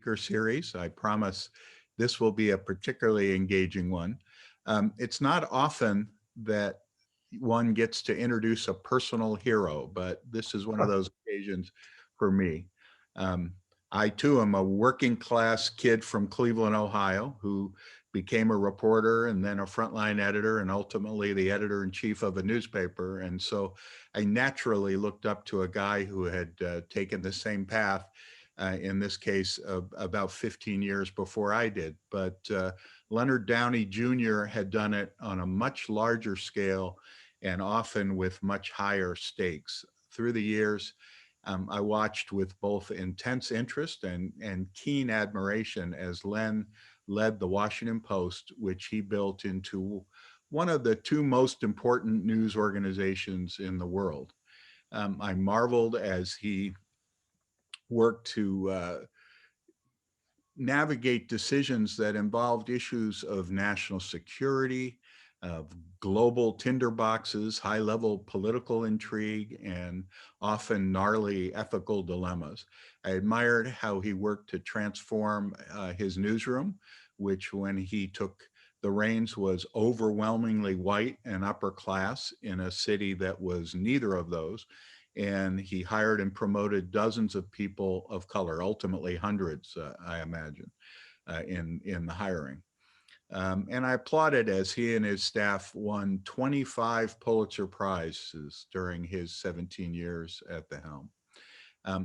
speaker series. I promise this will be a particularly engaging one. It's not often that one gets to introduce a personal hero, but this is one of those occasions for me. Um, I too am a working class kid from Cleveland, Ohio, who became a reporter and then a frontline editor and ultimately the editor in chief of a newspaper. And so I naturally looked up to a guy who had taken the same path, in this case, about 15 years before I did. But Len Downie Jr. had done it on a much larger scale and often with much higher stakes. Through the years, I watched with both intense interest and keen admiration as Len led the Washington Post, which he built into one of the two most important news organizations in the world. I marveled as he worked to navigate decisions that involved issues of national security, of global tinderboxes, high-level political intrigue, and often gnarly ethical dilemmas. I admired how he worked to transform his newsroom, which when he took the reins was overwhelmingly white and upper class in a city that was neither of those. And he hired and promoted dozens of people of color, ultimately hundreds, I imagine, in the hiring. And I applauded as he and his staff won 25 Pulitzer Prizes during his 17 years at the helm.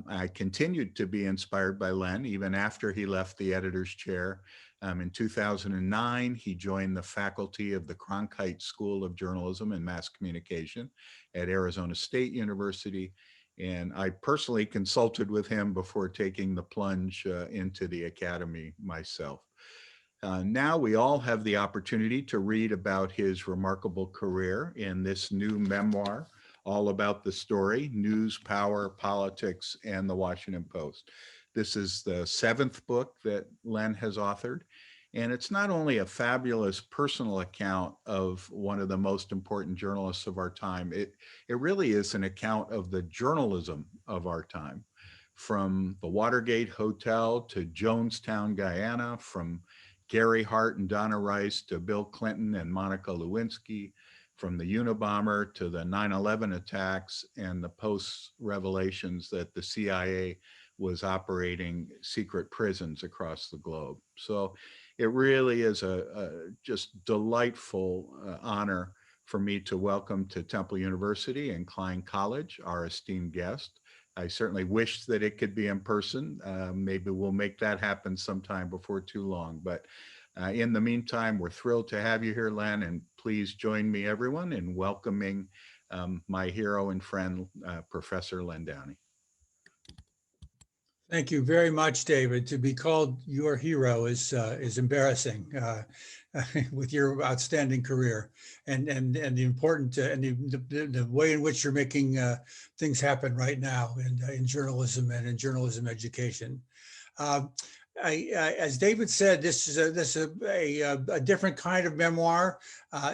I continued to be inspired by Len even after he left the editor's chair. In 2009, he joined the faculty of the Cronkite School of Journalism and Mass Communication at Arizona State University. And I personally consulted with him before taking the plunge into the academy myself. Now we all have the opportunity to read about his remarkable career in this new memoir, all about the story, News, Power, Politics, and the Washington Post. This is the 7th book that Len has authored, and it's not only a fabulous personal account of one of the most important journalists of our time, it really is an account of the journalism of our time, from the Watergate Hotel to Jonestown, Guyana, from Gary Hart and Donna Rice to Bill Clinton and Monica Lewinsky, from the Unabomber to the 9/11 attacks and the post revelations that the CIA was operating secret prisons across the globe. So it really is a just delightful honor for me to welcome to Temple University and Klein College our esteemed guest. I certainly wish that it could be in person. Maybe we'll make that happen sometime before too long. But in the meantime, we're thrilled to have you here, Len, and please join me, everyone, in welcoming my hero and friend, Professor Len Downie. Thank you very much, David. To be called your hero is embarrassing with your outstanding career and the important and the way in which you're making things happen right now in journalism and in journalism education. As David said, this is a different kind of memoir.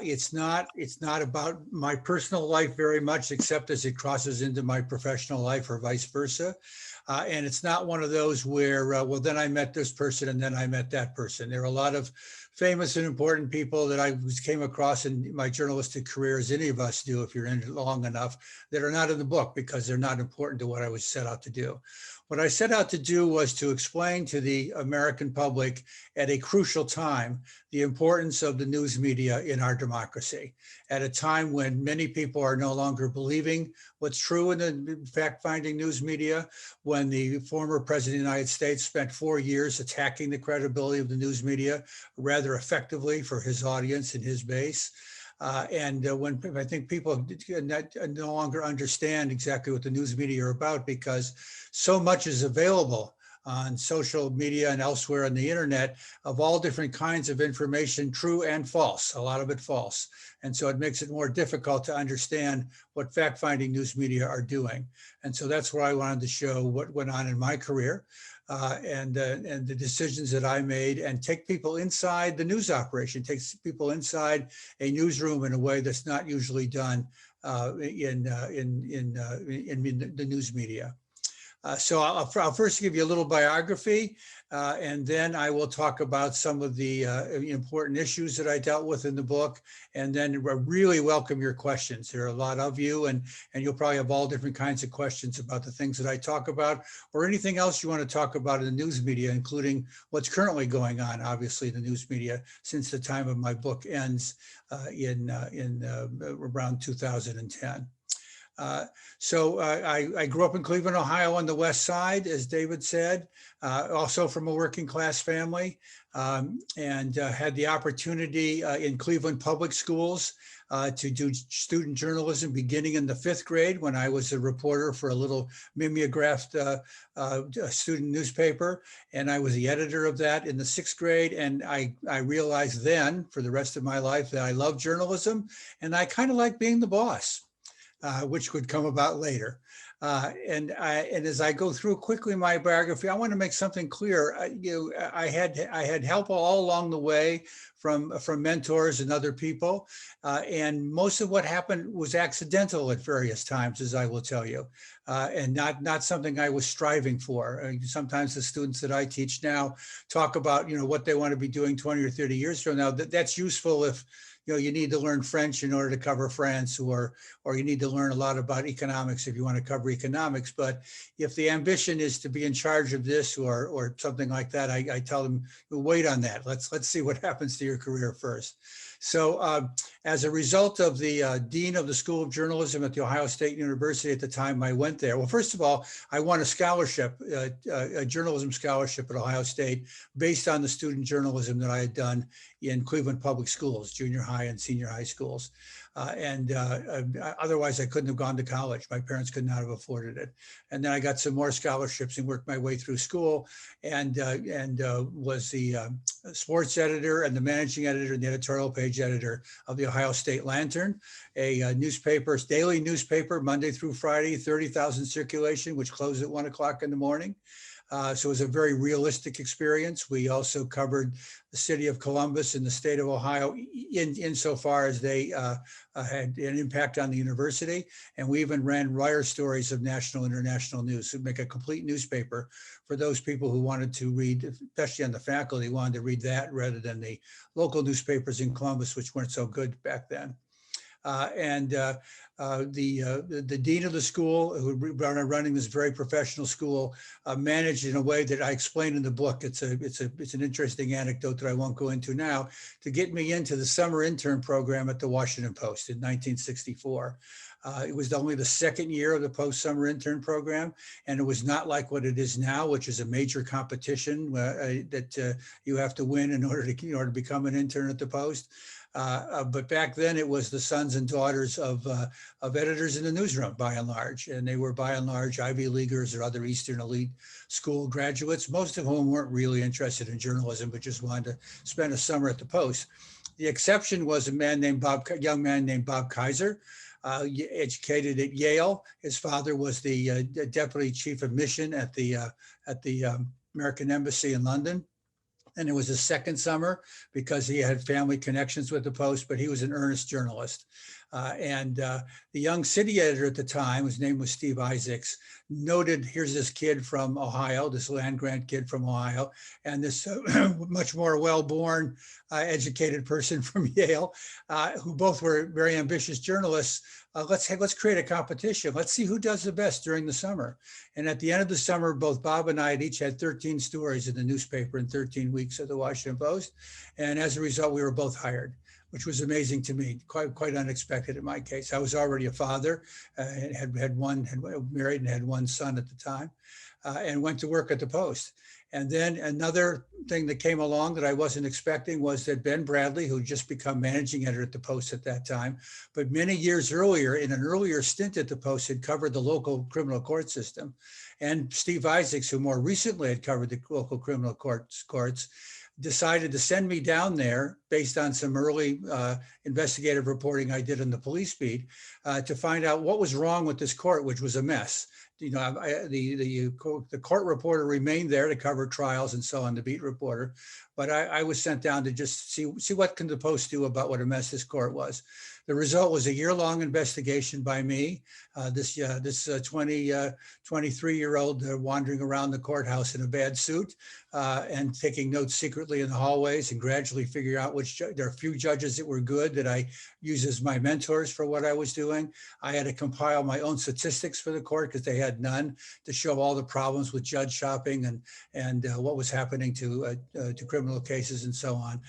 It's not about my personal life very much, except as it crosses into my professional life or vice versa. And it's not one of those where, well, then I met this person and then I met that person. There are a lot of famous and important people that I came across in my journalistic career, as any of us do if you're in it long enough, that are not in the book because they're not important to what I was set out to do. What I set out to do was to explain to the American public at a crucial time the importance of the news media in our democracy, at a time when many people are no longer believing what's true in the fact-finding news media, when the former president of the United States spent 4 years attacking the credibility of the news media rather effectively for his audience and his base. When I think people no longer understand exactly what the news media are about because so much is available on social media and elsewhere on the internet of all different kinds of information, true and false, a lot of it false. And so it makes it more difficult to understand what fact-finding news media are doing. And so that's where I wanted to show what went on in my career and the decisions that I made, and take people inside the news operation, takes people inside a newsroom in a way that's not usually done in the news media. So I'll first give you a little biography, and then I will talk about some of the important issues that I dealt with in the book, and then really welcome your questions. There are a lot of you, and you'll probably have all different kinds of questions about the things that I talk about, or anything else you want to talk about in the news media, including what's currently going on, obviously, in the news media since the time of my book ends in around 2010. I grew up in Cleveland, Ohio on the west side, as David said, also from a working class family, and had the opportunity in Cleveland public schools to do student journalism beginning in the 5th grade when I was a reporter for a little mimeographed student newspaper. And I was the editor of that in the 6th grade. And I realized then for the rest of my life that I love journalism and I kind of like being the boss. Which would come about later. And as I go through quickly my biography, I want to make something clear. I had help all along the way from mentors and other people. And most of what happened was accidental at various times, as I will tell you, and not something I was striving for. Sometimes the students that I teach now talk about, what they want to be doing 20 or 30 years from now. That's useful if you need to learn French in order to cover France, or you need to learn a lot about economics if you want to cover economics. But if the ambition is to be in charge of this or something like that, I tell them, wait on that. Let's see what happens to your career first. So as a result of the dean of the School of Journalism at the Ohio State University at the time I went there, well, first of all, I won a scholarship, a journalism scholarship at Ohio State based on the student journalism that I had done in Cleveland public schools, junior high and senior high schools. Otherwise I couldn't have gone to college. My parents could not have afforded it. And then I got some more scholarships and worked my way through school and was the sports editor and the managing editor and the editorial page editor of the Ohio State Lantern, a newspaper, daily newspaper, Monday through Friday, 30,000 circulation, which closed at 1 o'clock in the morning. So it was a very realistic experience. We also covered the city of Columbus and the state of Ohio insofar as they had an impact on the university. And we even ran wire stories of national and international news to make a complete newspaper for those people who wanted to read, especially on the faculty, wanted to read that rather than the local newspapers in Columbus, which weren't so good back then. The dean of the school, who running this very professional school, managed in a way that I explained in the book. It's an interesting anecdote that I won't go into now, to get me into the summer intern program at the Washington Post in 1964. It was only the 2nd year of the Post summer intern program, and it was not like what it is now, which is a major competition that you have to win in order to become an intern at the Post. But back then it was the sons and daughters of editors in the newsroom, by and large, and they were by and large Ivy Leaguers or other Eastern elite school graduates, most of whom weren't really interested in journalism, but just wanted to spend a summer at the Post. The exception was a young man named Bob Kaiser, educated at Yale. His father was the deputy chief of mission at the American Embassy in London. And it was his 2nd summer because he had family connections with the Post, but he was an earnest journalist. The young city editor at the time, whose name was Steve Isaacs, noted, here's this kid from Ohio, this land grant kid from Ohio, and this much more well-born, educated person from Yale, who both were very ambitious journalists. Let's create a competition. Let's see who does the best during the summer. And at the end of the summer, both Bob and I had each had 13 stories in the newspaper in 13 weeks at the Washington Post. And as a result, we were both hired, which was amazing to me, quite unexpected in my case. I was already a father, had married and had 1 son at the time, and went to work at the Post. And then another thing that came along that I wasn't expecting was that Ben Bradley, who had just become managing editor at the Post at that time, but many years earlier, in an earlier stint at the Post, had covered the local criminal court system. And Steve Isaacs, who more recently had covered the local criminal courts, decided to send me down there based on some early investigative reporting I did in the police beat to find out what was wrong with this court, which was a mess. The court reporter remained there to cover trials and so on, the beat reporter, but I was sent down to just see what can the Post do about what a mess this court was. The result was a year-long investigation by me. This 23-year-old wandering around the courthouse in a bad suit and taking notes secretly in the hallways, and gradually figure out there are a few judges that were good that I use as my mentors for what I was doing. I had to compile my own statistics for the court because they had none, to show all the problems with judge shopping and what was happening to criminal cases and so on.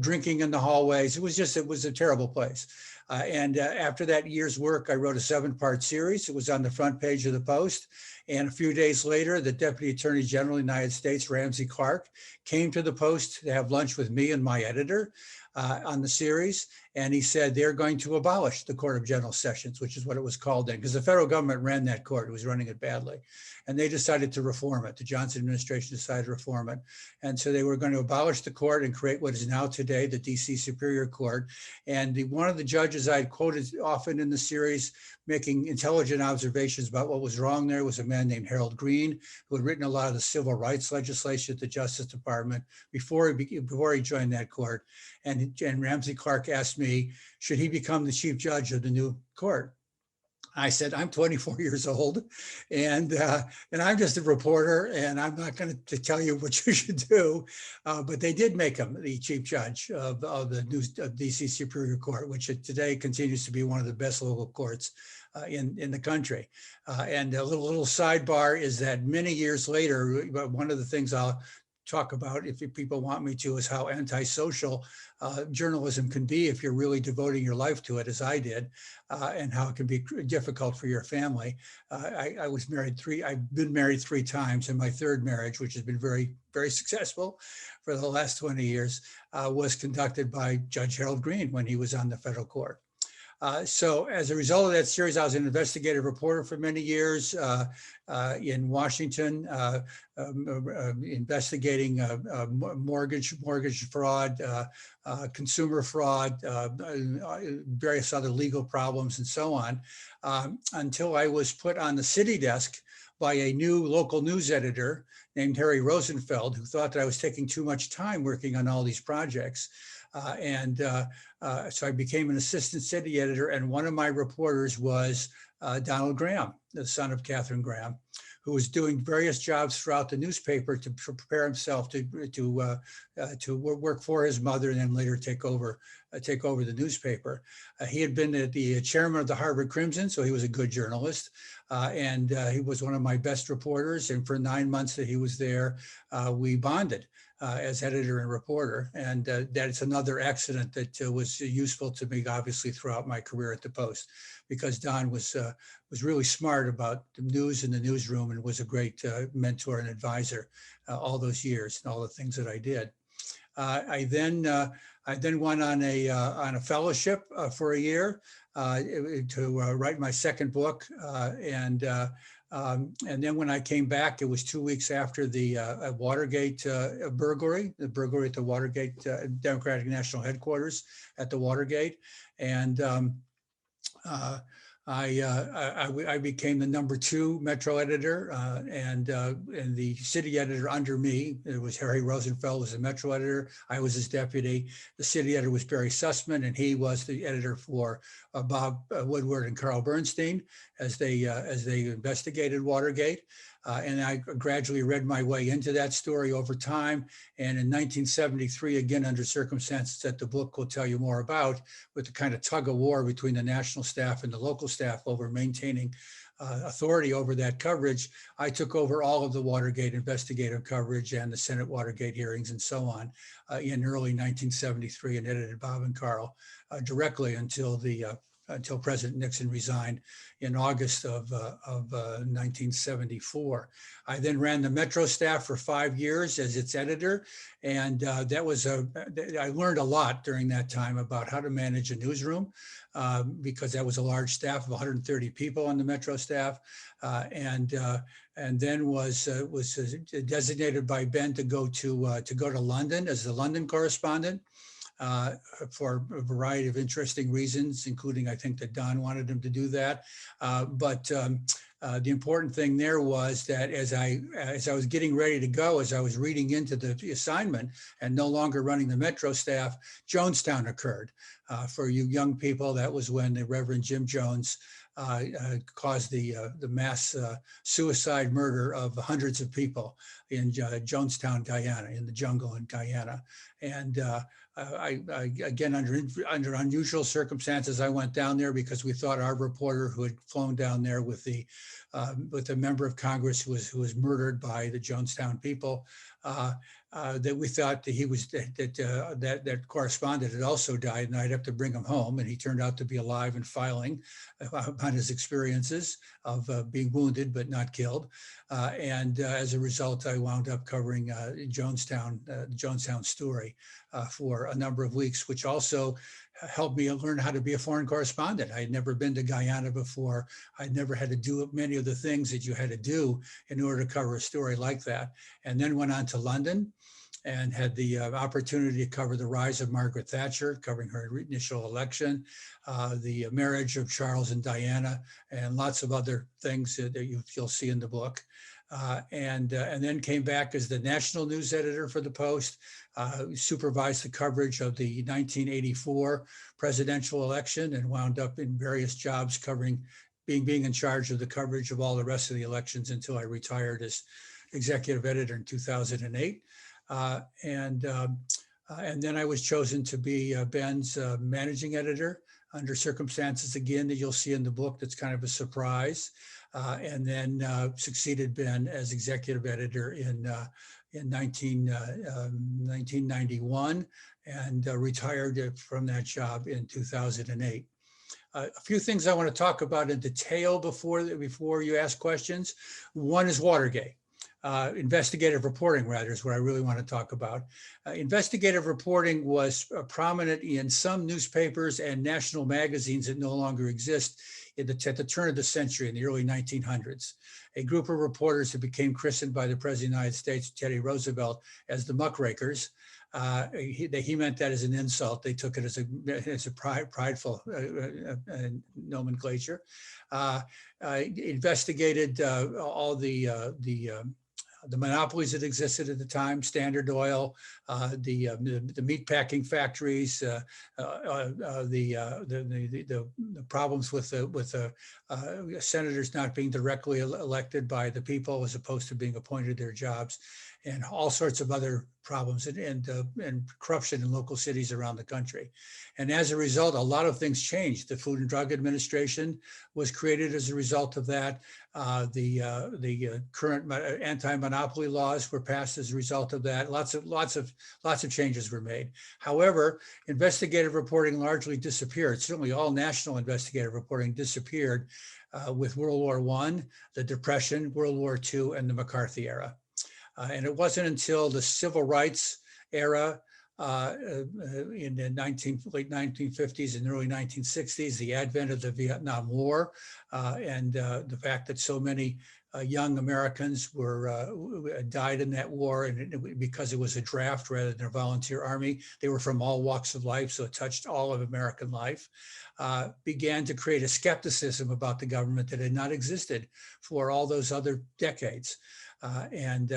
Drinking in the hallways. It was a terrible place. After that year's work, I wrote a 7-part series. It was on the front page of the Post. And a few days later, the Deputy Attorney General of the United States, Ramsey Clark, came to the Post to have lunch with me and my editor on the series. And he said they're going to abolish the Court of General Sessions, which is what it was called then, because the federal government ran that court. It was running it badly. And they decided to reform it. The Johnson administration decided to reform it. And so they were going to abolish the court and create what is now today the DC Superior Court. And one of the judges I had quoted often in the series, making intelligent observations about what was wrong there, was a man named Harold Green, who had written a lot of the civil rights legislation at the Justice Department before he joined that court. And Ramsey Clark asked me, should he become the chief judge of the new court? I said, I'm 24 years old, and I'm just a reporter, and I'm not going to tell you what you should do. But they did make him the chief judge of the new DC Superior Court, which today continues to be one of the best local courts in the country. And a little sidebar is that many years later, one of the things I'll talk about, if people want me to, is how antisocial journalism can be if you're really devoting your life to it, as I did, and how it can be difficult for your family. I've been married 3 times, and my 3rd marriage, which has been very, very successful for the last 20 years, was conducted by Judge Harold Green when he was on the federal court. So as a result of that series, I was an investigative reporter for many years in Washington, investigating mortgage fraud, consumer fraud, various other legal problems, and so on, until I was put on the city desk by a new local news editor named Harry Rosenfeld, who thought that I was taking too much time working on all these projects. So I became an assistant city editor, and one of my reporters was Donald Graham, the son of Catherine Graham, who was doing various jobs throughout the newspaper to prepare himself to work for his mother and then later take over the newspaper. He had been the chairman of the Harvard Crimson, so he was a good journalist, and he was one of my best reporters. And for 9 months that he was there, we bonded as editor and reporter. And that's another accident that was useful to me, obviously, throughout my career at the Post, because Don was really smart about the news in the newsroom and was a great mentor and advisor all those years and all the things that I did. I then went on a fellowship for a year to write my 2nd book, and then when I came back, it was 2 weeks after the Watergate burglary, the burglary at the Watergate Democratic National Headquarters at the Watergate, and I became the #2 Metro editor, and the city editor under me, it was Harry Rosenfeld, was the Metro editor. I was his deputy. The city editor was Barry Sussman, and he was the editor for Bob Woodward and Carl Bernstein as they investigated Watergate. And I gradually read my way into that story over time. And in 1973, again, under circumstances that the book will tell you more about, with the kind of tug of war between the national staff and the local staff over maintaining authority over that coverage, I took over all of the Watergate investigative coverage and the Senate Watergate hearings and so on in early 1973, and edited Bob and Carl directly until President Nixon resigned in August of 1974. I then ran the Metro staff for 5 years as its editor. And I learned a lot during that time about how to manage a newsroom, because that was a large staff of 130 people on the Metro staff. And then was designated by Ben to go to London as the London correspondent. For a variety of interesting reasons, including I think that Don wanted him to do that. But The important thing there was that as I was getting ready to go, as I was reading into the assignment and no longer running the Metro staff, Jonestown occurred. For you young people, that was when the Reverend Jim Jones caused the mass suicide murder of hundreds of people in Jonestown, Guyana, in the jungle in Guyana. And I again, under unusual circumstances, I went down there because we thought our reporter who had flown down there with a member of Congress who was murdered by the Jonestown people, that we thought that that correspondent had also died, and I'd have to bring him home. And he turned out to be alive and filing on his experiences of being wounded but not killed. And as a result, I wound up covering Jonestown story for a number of weeks, which also helped me learn how to be a foreign correspondent. I had never been to Guyana before. I'd never had to do many of the things that you had to do in order to cover a story like that. And then went on to London and had the opportunity to cover the rise of Margaret Thatcher, covering her initial election, the marriage of Charles and Diana, and lots of other things that you'll see in the book. And then came back as the national news editor for the Post, supervised the coverage of the 1984 presidential election, and wound up in various jobs covering, being in charge of the coverage of all the rest of the elections until I retired as executive editor in 2008. And then I was chosen to be Ben's managing editor under circumstances, again, that you'll see in the book that's kind of a surprise. And then succeeded Ben as executive editor in 1991 and retired from that job in 2008. A few things I want to talk about in detail before you ask questions. One is Watergate. Investigative reporting, rather, is what I really want to talk about. Investigative reporting was prominent in some newspapers and national magazines that no longer exist at the turn of the century, in the early 1900s. A group of reporters who became christened by the President of the United States, Teddy Roosevelt, as the muckrakers. He meant that as an insult. They took it as a prideful nomenclature. Investigated all the monopolies that existed at the time: Standard Oil, the meatpacking factories, the problems with the senators not being directly elected by the people as opposed to being appointed their jobs, and all sorts of other problems and corruption in local cities around the country. And as a result, a lot of things changed. The Food and Drug Administration was created as a result of that. The current anti-monopoly laws were passed as a result of that. Lots of changes were made. However, investigative reporting largely disappeared. Certainly all national investigative reporting disappeared with World War I, the Depression, World War II, and the McCarthy era. And it wasn't until the civil rights era in the late 1950s and early 1960s, the advent of the Vietnam War, and the fact that so many young Americans died in that war, and because it was a draft rather than a volunteer army, they were from all walks of life, so it touched all of American life, began to create a skepticism about the government that had not existed for all those other decades. And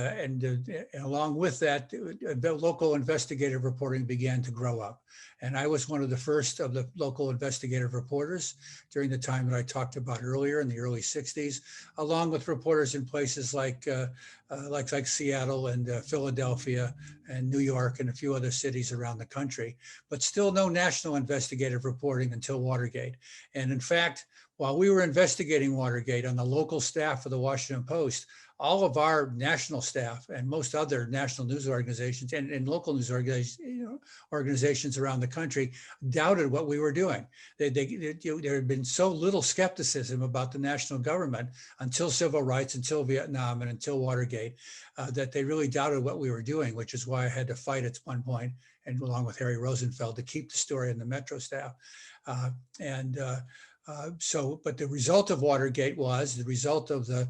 along with that, the local investigative reporting began to grow up. And I was one of the first of the local investigative reporters during the time that I talked about earlier in the early 60s, along with reporters in places like Seattle and Philadelphia and New York and a few other cities around the country, but still no national investigative reporting until Watergate. And in fact, while we were investigating Watergate on the local staff of the Washington Post, all of our national staff and most other national news organizations and local news organizations around the country doubted what we were doing. There had been so little skepticism about the national government until civil rights, until Vietnam, and until Watergate, that they really doubted what we were doing, which is why I had to fight at one point, and along with Harry Rosenfeld, to keep the story in the Metro staff. But the result of Watergate was the result of the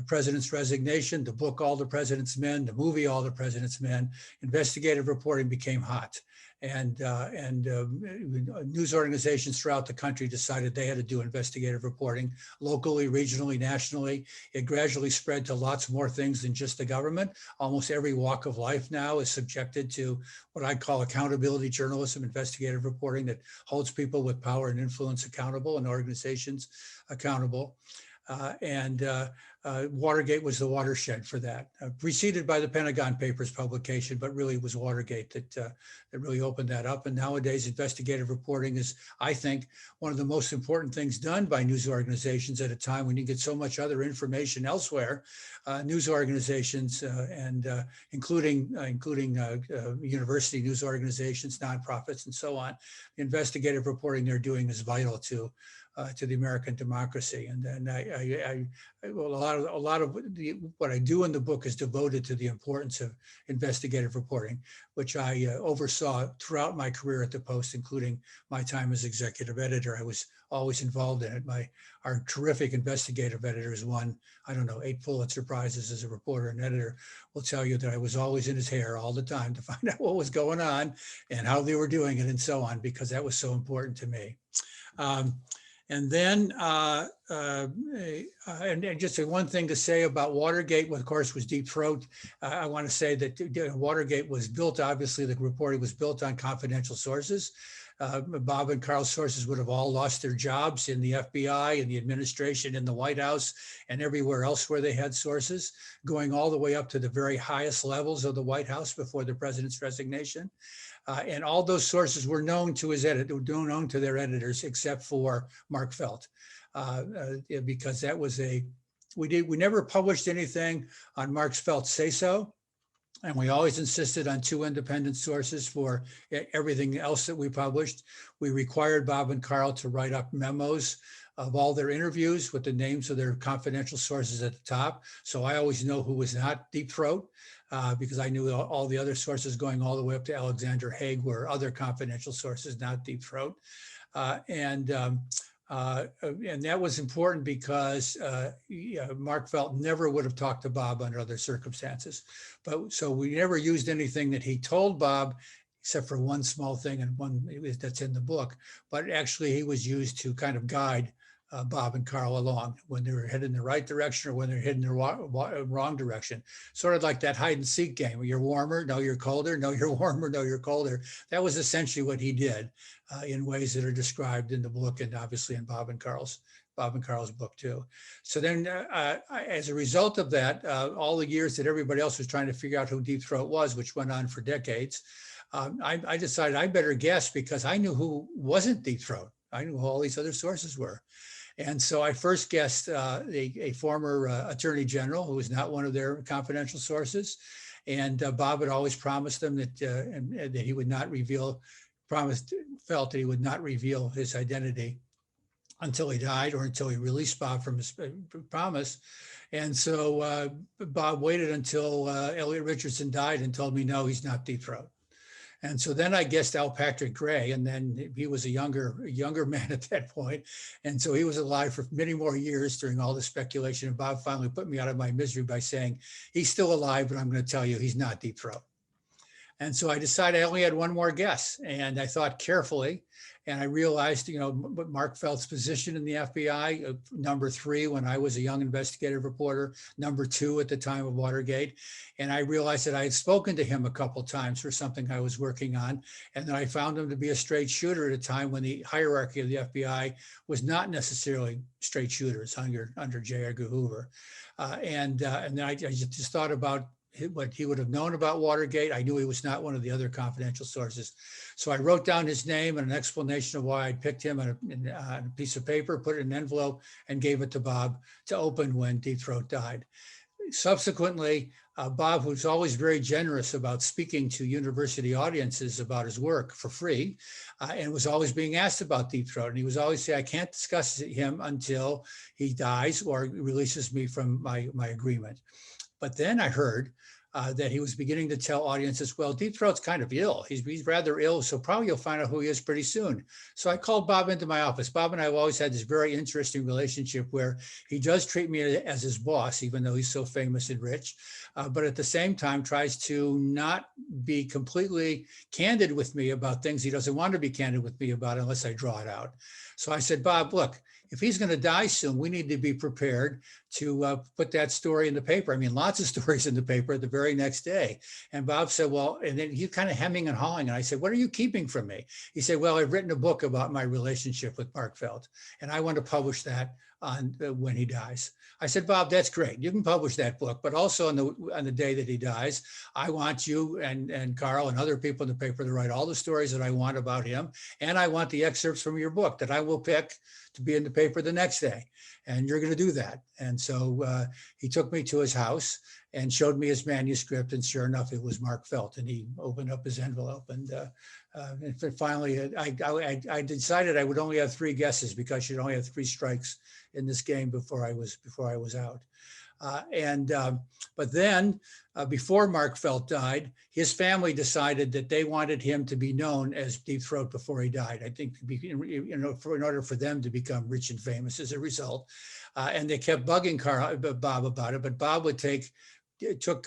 president's resignation, the book, All the President's Men, the movie, All the President's Men. Investigative reporting became hot. and news organizations throughout the country decided they had to do investigative reporting locally, regionally, nationally. It gradually spread to lots more things than just the government. Almost every walk of life now is subjected to what I call accountability journalism, investigative reporting that holds people with power and influence accountable and organizations accountable. Watergate was the watershed for that, preceded by the Pentagon Papers publication, but really it was Watergate that really opened that up. And nowadays, investigative reporting is, I think, one of the most important things done by news organizations at a time when you get so much other information elsewhere. News organizations, including university news organizations, nonprofits, and so on, the investigative reporting they're doing is vital to the American democracy. And then well, a lot of what I do in the book is devoted to the importance of investigative reporting, which I oversaw throughout my career at the Post, including my time as executive editor. I was always involved in it. Our terrific investigative editors won, I don't know, 8 Pulitzer Prizes as a reporter and editor, will tell you that I was always in his hair all the time to find out what was going on and how they were doing it and so on, because that was so important to me. And then, and just one thing to say about Watergate, of course, was Deep Throat. I want to say that Watergate was built, obviously, the reporting was built on confidential sources. Bob and Carl's sources would have all lost their jobs in the FBI, in the administration, in the White House, and everywhere else where they had sources, going all the way up to the very highest levels of the White House before the president's resignation. And all those sources were known to his editor, known to their editors, except for Mark Felt, because that was we never published anything on Mark Felt's say-so. And we always insisted on 2 independent sources for everything else that we published. We required Bob and Carl to write up memos of all their interviews with the names of their confidential sources at the top. So I always know who was not Deep Throat, because I knew all the other sources going all the way up to Alexander Haig were other confidential sources, not Deep Throat. And that was important because Mark Felt never would have talked to Bob under other circumstances. But so we never used anything that he told Bob, except for one small thing and one that's in the book. But actually, he was used to kind of guide Bob and Carl along when they were headed in the right direction or when they're heading in the wrong direction. Sort of like that hide and seek game where you're warmer, no, you're colder, no, you're warmer, no, you're colder. That was essentially what he did in ways that are described in the book and obviously in Bob and Carl's book too. So then as a result of that, all the years that everybody else was trying to figure out who Deep Throat was, which went on for decades, I decided I better guess because I knew who wasn't Deep Throat. I knew who all these other sources were. And so I first guessed a former attorney general who was not one of their confidential sources. And Bob had always promised them that he would not felt that he would not reveal his identity until he died or until he released Bob from his promise. And so Bob waited until Elliot Richardson died and told me, no, he's not Deep Throat. And so then I guessed Al Patrick Gray, and then he was a younger man at that point. And so he was alive for many more years during all the speculation. And Bob finally put me out of my misery by saying, he's still alive, but I'm going to tell you, he's not Deep Throat. And so I decided I only had one more guess. And I thought carefully, and I realized, Mark Felt's position in the FBI, number 3 when I was a young investigative reporter, number 2 at the time of Watergate. And I realized that I had spoken to him a couple of times for something I was working on, and that I found him to be a straight shooter at a time when the hierarchy of the FBI was not necessarily straight shooters under J. Edgar Hoover. And then I just thought about what he would have known about Watergate. I knew he was not one of the other confidential sources. So I wrote down his name and an explanation of why I picked him on a piece of paper, put it in an envelope, and gave it to Bob to open when Deep Throat died. Subsequently, Bob, who's always very generous about speaking to university audiences about his work for free, and was always being asked about Deep Throat. And he was always saying, I can't discuss him until he dies or releases me from my agreement. But then I heard that he was beginning to tell audiences, well, Deep Throat's kind of ill. He's rather ill, so probably you'll find out who he is pretty soon. So I called Bob into my office. Bob and I have always had this very interesting relationship where he does treat me as his boss, even though he's so famous and rich, but at the same time tries to not be completely candid with me about things he doesn't want to be candid with me about unless I draw it out. So I said, Bob, look, if he's going to die soon, we need to be prepared to put that story in the paper. I mean, lots of stories in the paper the very next day. And Bob said, well, and then he's kind of hemming and hawing. And I said, what are you keeping from me? He said, well, I've written a book about my relationship with Mark Felt, and I want to publish that on when he dies. I said, Bob, that's great. You can publish that book, but also on the day that he dies, I want you and Carl and other people in the paper to write all the stories that I want about him. And I want the excerpts from your book that I will pick to be in the paper the next day. And you're going to do that. And so he took me to his house and showed me his manuscript. And sure enough, it was Mark Felt. And he opened up his envelope. And finally, I decided I would only have 3 guesses because you'd only have 3 strikes in this game before I was out. But then before Mark Felt died, his family decided that they wanted him to be known as Deep Throat before he died. I think in order for them to become rich and famous as a result. And they kept bugging Bob about it, but Bob took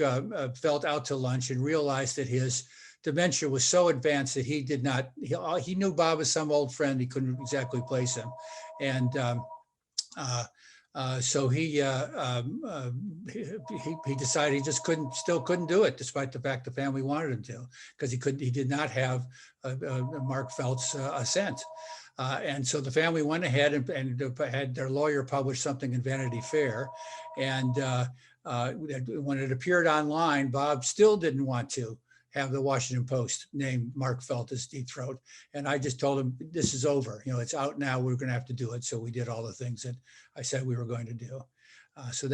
Felt out to lunch and realized that his dementia was so advanced that he knew Bob as some old friend. He couldn't exactly place him. And so he decided he just couldn't do it, despite the fact the family wanted him to, because he did not have Mark Felt's assent. And so the family went ahead and had their lawyer publish something in Vanity Fair. And when it appeared online, Bob still didn't want to have the Washington Post name Mark Felt as Deep Throat. And I just told him, this is over. It's out now. We're going to have to do it. So we did all the things that I said we were going to do. So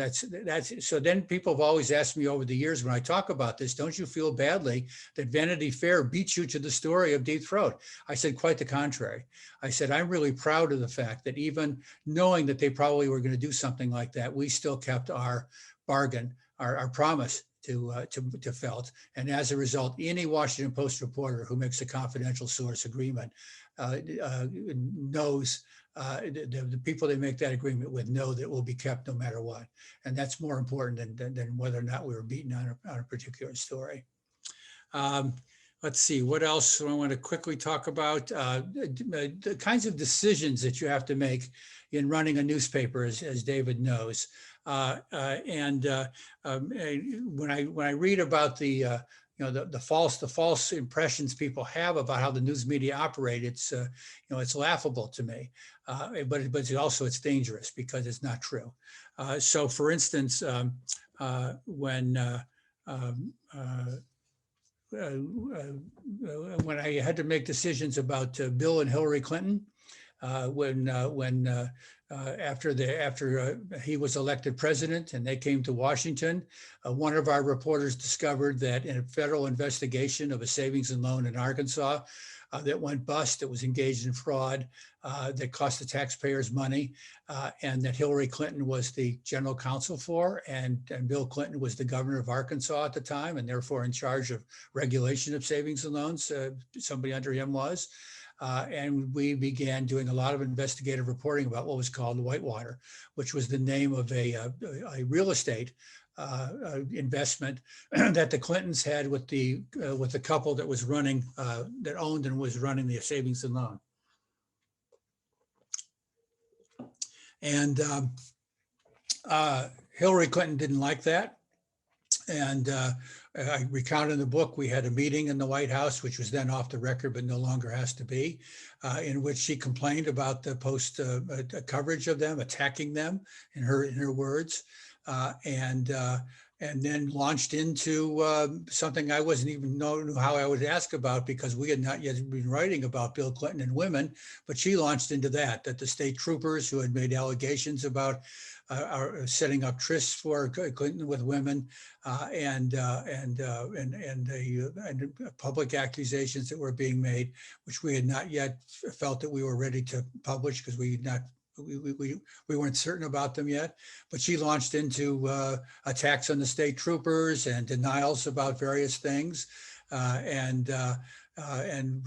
then people have always asked me over the years when I talk about this, don't you feel badly that Vanity Fair beat you to the story of Deep Throat? I said, quite the contrary. I said, I'm really proud of the fact that even knowing that they probably were going to do something like that, we still kept our bargain, our promise to Felt. And as a result, any Washington Post reporter who makes a confidential source agreement knows the people they make that agreement with know that it will be kept no matter what. And that's more important than whether or not we were beaten on a particular story. Let's see, what else do I want to quickly talk about? The kinds of decisions that you have to make in running a newspaper, as David knows. When I read about the false impressions people have about how the news media operate, it's laughable to me. But it's dangerous because it's not true. So, for instance, when I had to make decisions about Bill and Hillary Clinton, after he was elected president and they came to Washington, one of our reporters discovered that in a federal investigation of a savings and loan in Arkansas that went bust, that was engaged in fraud, that cost the taxpayers money, and that Hillary Clinton was the general counsel for, and Bill Clinton was the governor of Arkansas at the time, and therefore in charge of regulation of savings and loans. Somebody under him was. And we began doing a lot of investigative reporting about what was called Whitewater, which was the name of a real estate investment that the Clintons had with the couple that was running, that owned and was running the savings and loan. And Hillary Clinton didn't like that. And I recount in the book, we had a meeting in the White House, which was then off the record, but no longer has to be, in which she complained about the Post coverage of them, attacking them, in her words, and then launched into something I wasn't even know how I would ask about, because we had not yet been writing about Bill Clinton and women, but she launched into that the state troopers who had made allegations about are setting up trysts for Clinton with women, and public accusations that were being made, which we had not yet felt that we were ready to publish because we we weren't certain about them yet, but she launched into attacks on the state troopers and denials about various things. And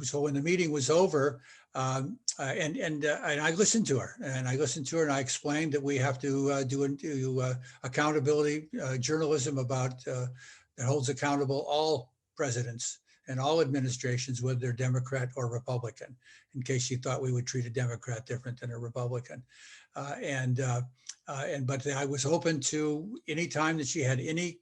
so when the meeting was over, and I listened to her, and I explained that we have to do accountability journalism about that holds accountable all presidents and all administrations, whether they're Democrat or Republican, in case she thought we would treat a Democrat different than a Republican. But I was open to any time that she had any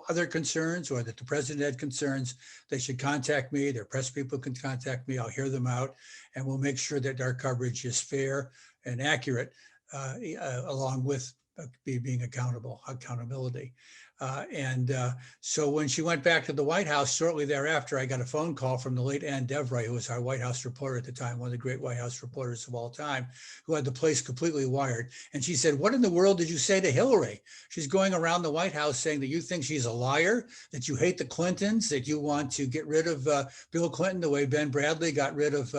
other concerns or that the president had concerns, they should contact me. Their press people can contact me. I'll hear them out, and we'll make sure that our coverage is fair and accurate, along with being accountability. So when she went back to the White House, shortly thereafter, I got a phone call from the late Ann Devroy, who was our White House reporter at the time, one of the great White House reporters of all time, who had the place completely wired. And she said, "What in the world did you say to Hillary? She's going around the White House saying that you think she's a liar, that you hate the Clintons, that you want to get rid of Bill Clinton the way Ben Bradley got rid of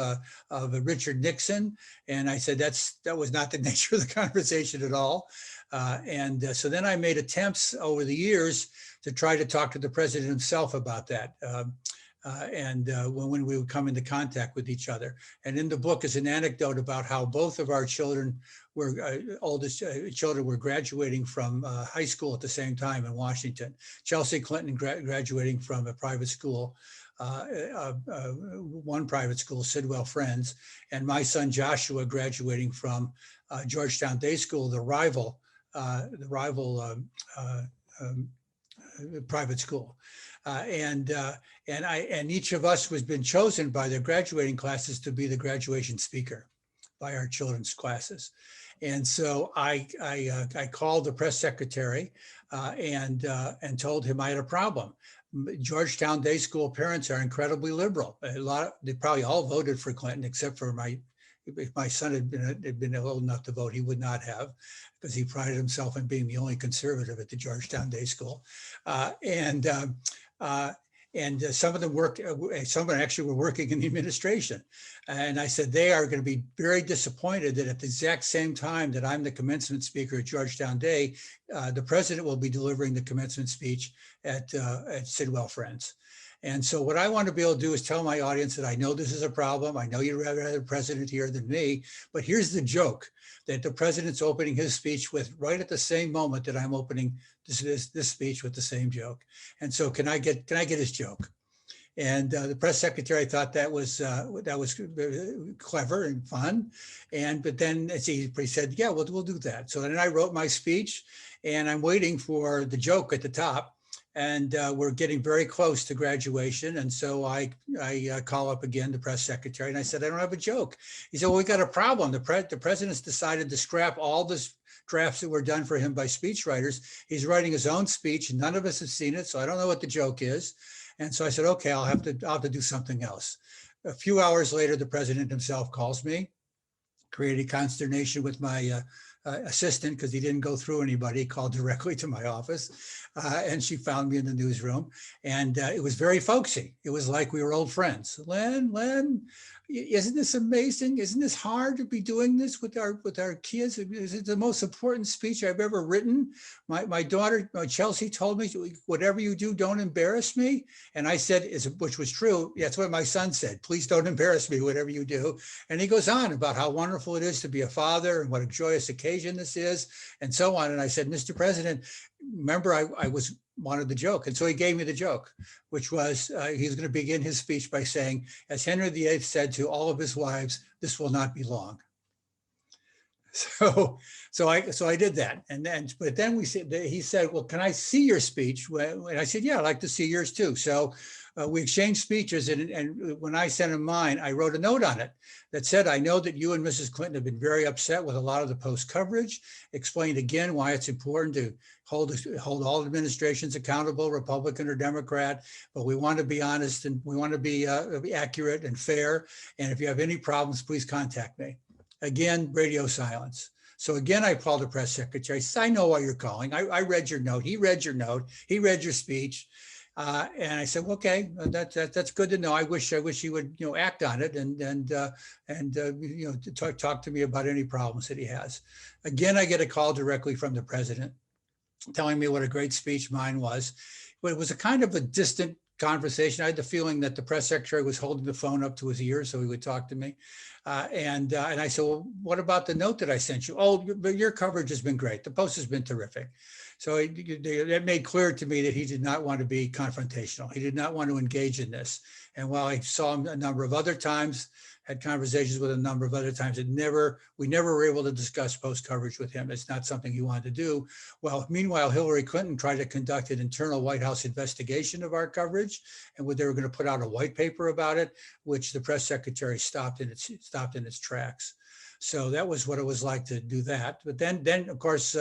Richard Nixon." And I said, that was not the nature of the conversation at all. So then I made attempts over the years to try to talk to the president himself about that. When we would come into contact with each other. And in the book is an anecdote about how both of our children oldest children were graduating from high school at the same time in Washington. Chelsea Clinton graduating from a private school, one private school, Sidwell Friends, and my son Joshua graduating from Georgetown Day School, the rival private school. And each of us was been chosen by their graduating classes to be the graduation speaker by our children's classes. And so I called the press secretary and told him I had a problem. Georgetown Day School parents are incredibly liberal. They probably all voted for Clinton, except for if my son had been old enough to vote, he would not have, because he prided himself in being the only conservative at the Georgetown Day School. Some of them worked, some actually were working in the administration. And I said, they are going to be very disappointed that at the exact same time that I'm the commencement speaker at Georgetown Day, the president will be delivering the commencement speech at Sidwell Friends. And so what I want to be able to do is tell my audience that I know this is a problem. I know you'd rather have the president here than me, but here's the joke, that the president's opening his speech with right at the same moment that I'm opening this speech with the same joke. And so can I get his joke? And the press secretary thought that was clever and fun. But then he said, yeah, we'll do that. So then I wrote my speech, and I'm waiting for the joke at the top. And we're getting very close to graduation. And so I call up again the press secretary, and I said, I don't have a joke. He said, well, we got a problem. The president's decided to scrap all the drafts that were done for him by speechwriters. He's writing his own speech. None of us have seen it, so I don't know what the joke is. And so I said, okay, I'll have to do something else. A few hours later, the president himself calls me, created consternation with my assistant, because he didn't go through anybody. He called directly to my office, and she found me in the newsroom. And it was very folksy. It was like we were old friends. Len, isn't this amazing? Isn't this hard to be doing this with our kids? Is it the most important speech I've ever written? My daughter, Chelsea, told me, whatever you do, don't embarrass me. And I said, which was true. That's what my son said. Please don't embarrass me, whatever you do. And he goes on about how wonderful it is to be a father and what a joyous occasion this is, and so on. And I said, Mr. President, remember, I wanted the joke. And so he gave me the joke, which was he's going to begin his speech by saying, as Henry VIII said to all of his wives, this will not be long. So I did that. But then he said, well, can I see your speech? And I said, yeah, I'd like to see yours too. So we exchanged speeches, and when I sent him mine, I wrote a note on it that said, I know that you and Mrs. Clinton have been very upset with a lot of the post coverage, explained again why it's important to hold all administrations accountable, Republican or Democrat, but we want to be honest and we want to be accurate and fair. And if you have any problems, please contact me. Again, radio silence. So again, I called the press secretary. I said, I know why you're calling. I read your note. He read your note. He read your speech. And I said, well, okay, that's good to know. I wish he would, act on it and talk to me about any problems that he has. Again, I get a call directly from the president telling me what a great speech mine was. But it was a kind of a distant conversation. I had the feeling that the press secretary was holding the phone up to his ear so he would talk to me. And I said, well, what about the note that I sent you? Oh, but your coverage has been great. The Post has been terrific. So it made clear to me that he did not want to be confrontational. He did not want to engage in this. And while I saw him a number of other times, had conversations with a number of other times, we never were able to discuss Post coverage with him. It's not something he wanted to do. Well, meanwhile, Hillary Clinton tried to conduct an internal White House investigation of our coverage, and they were going to put out a white paper about it, which the press secretary stopped in its tracks. So that was what it was like to do that. But then of course,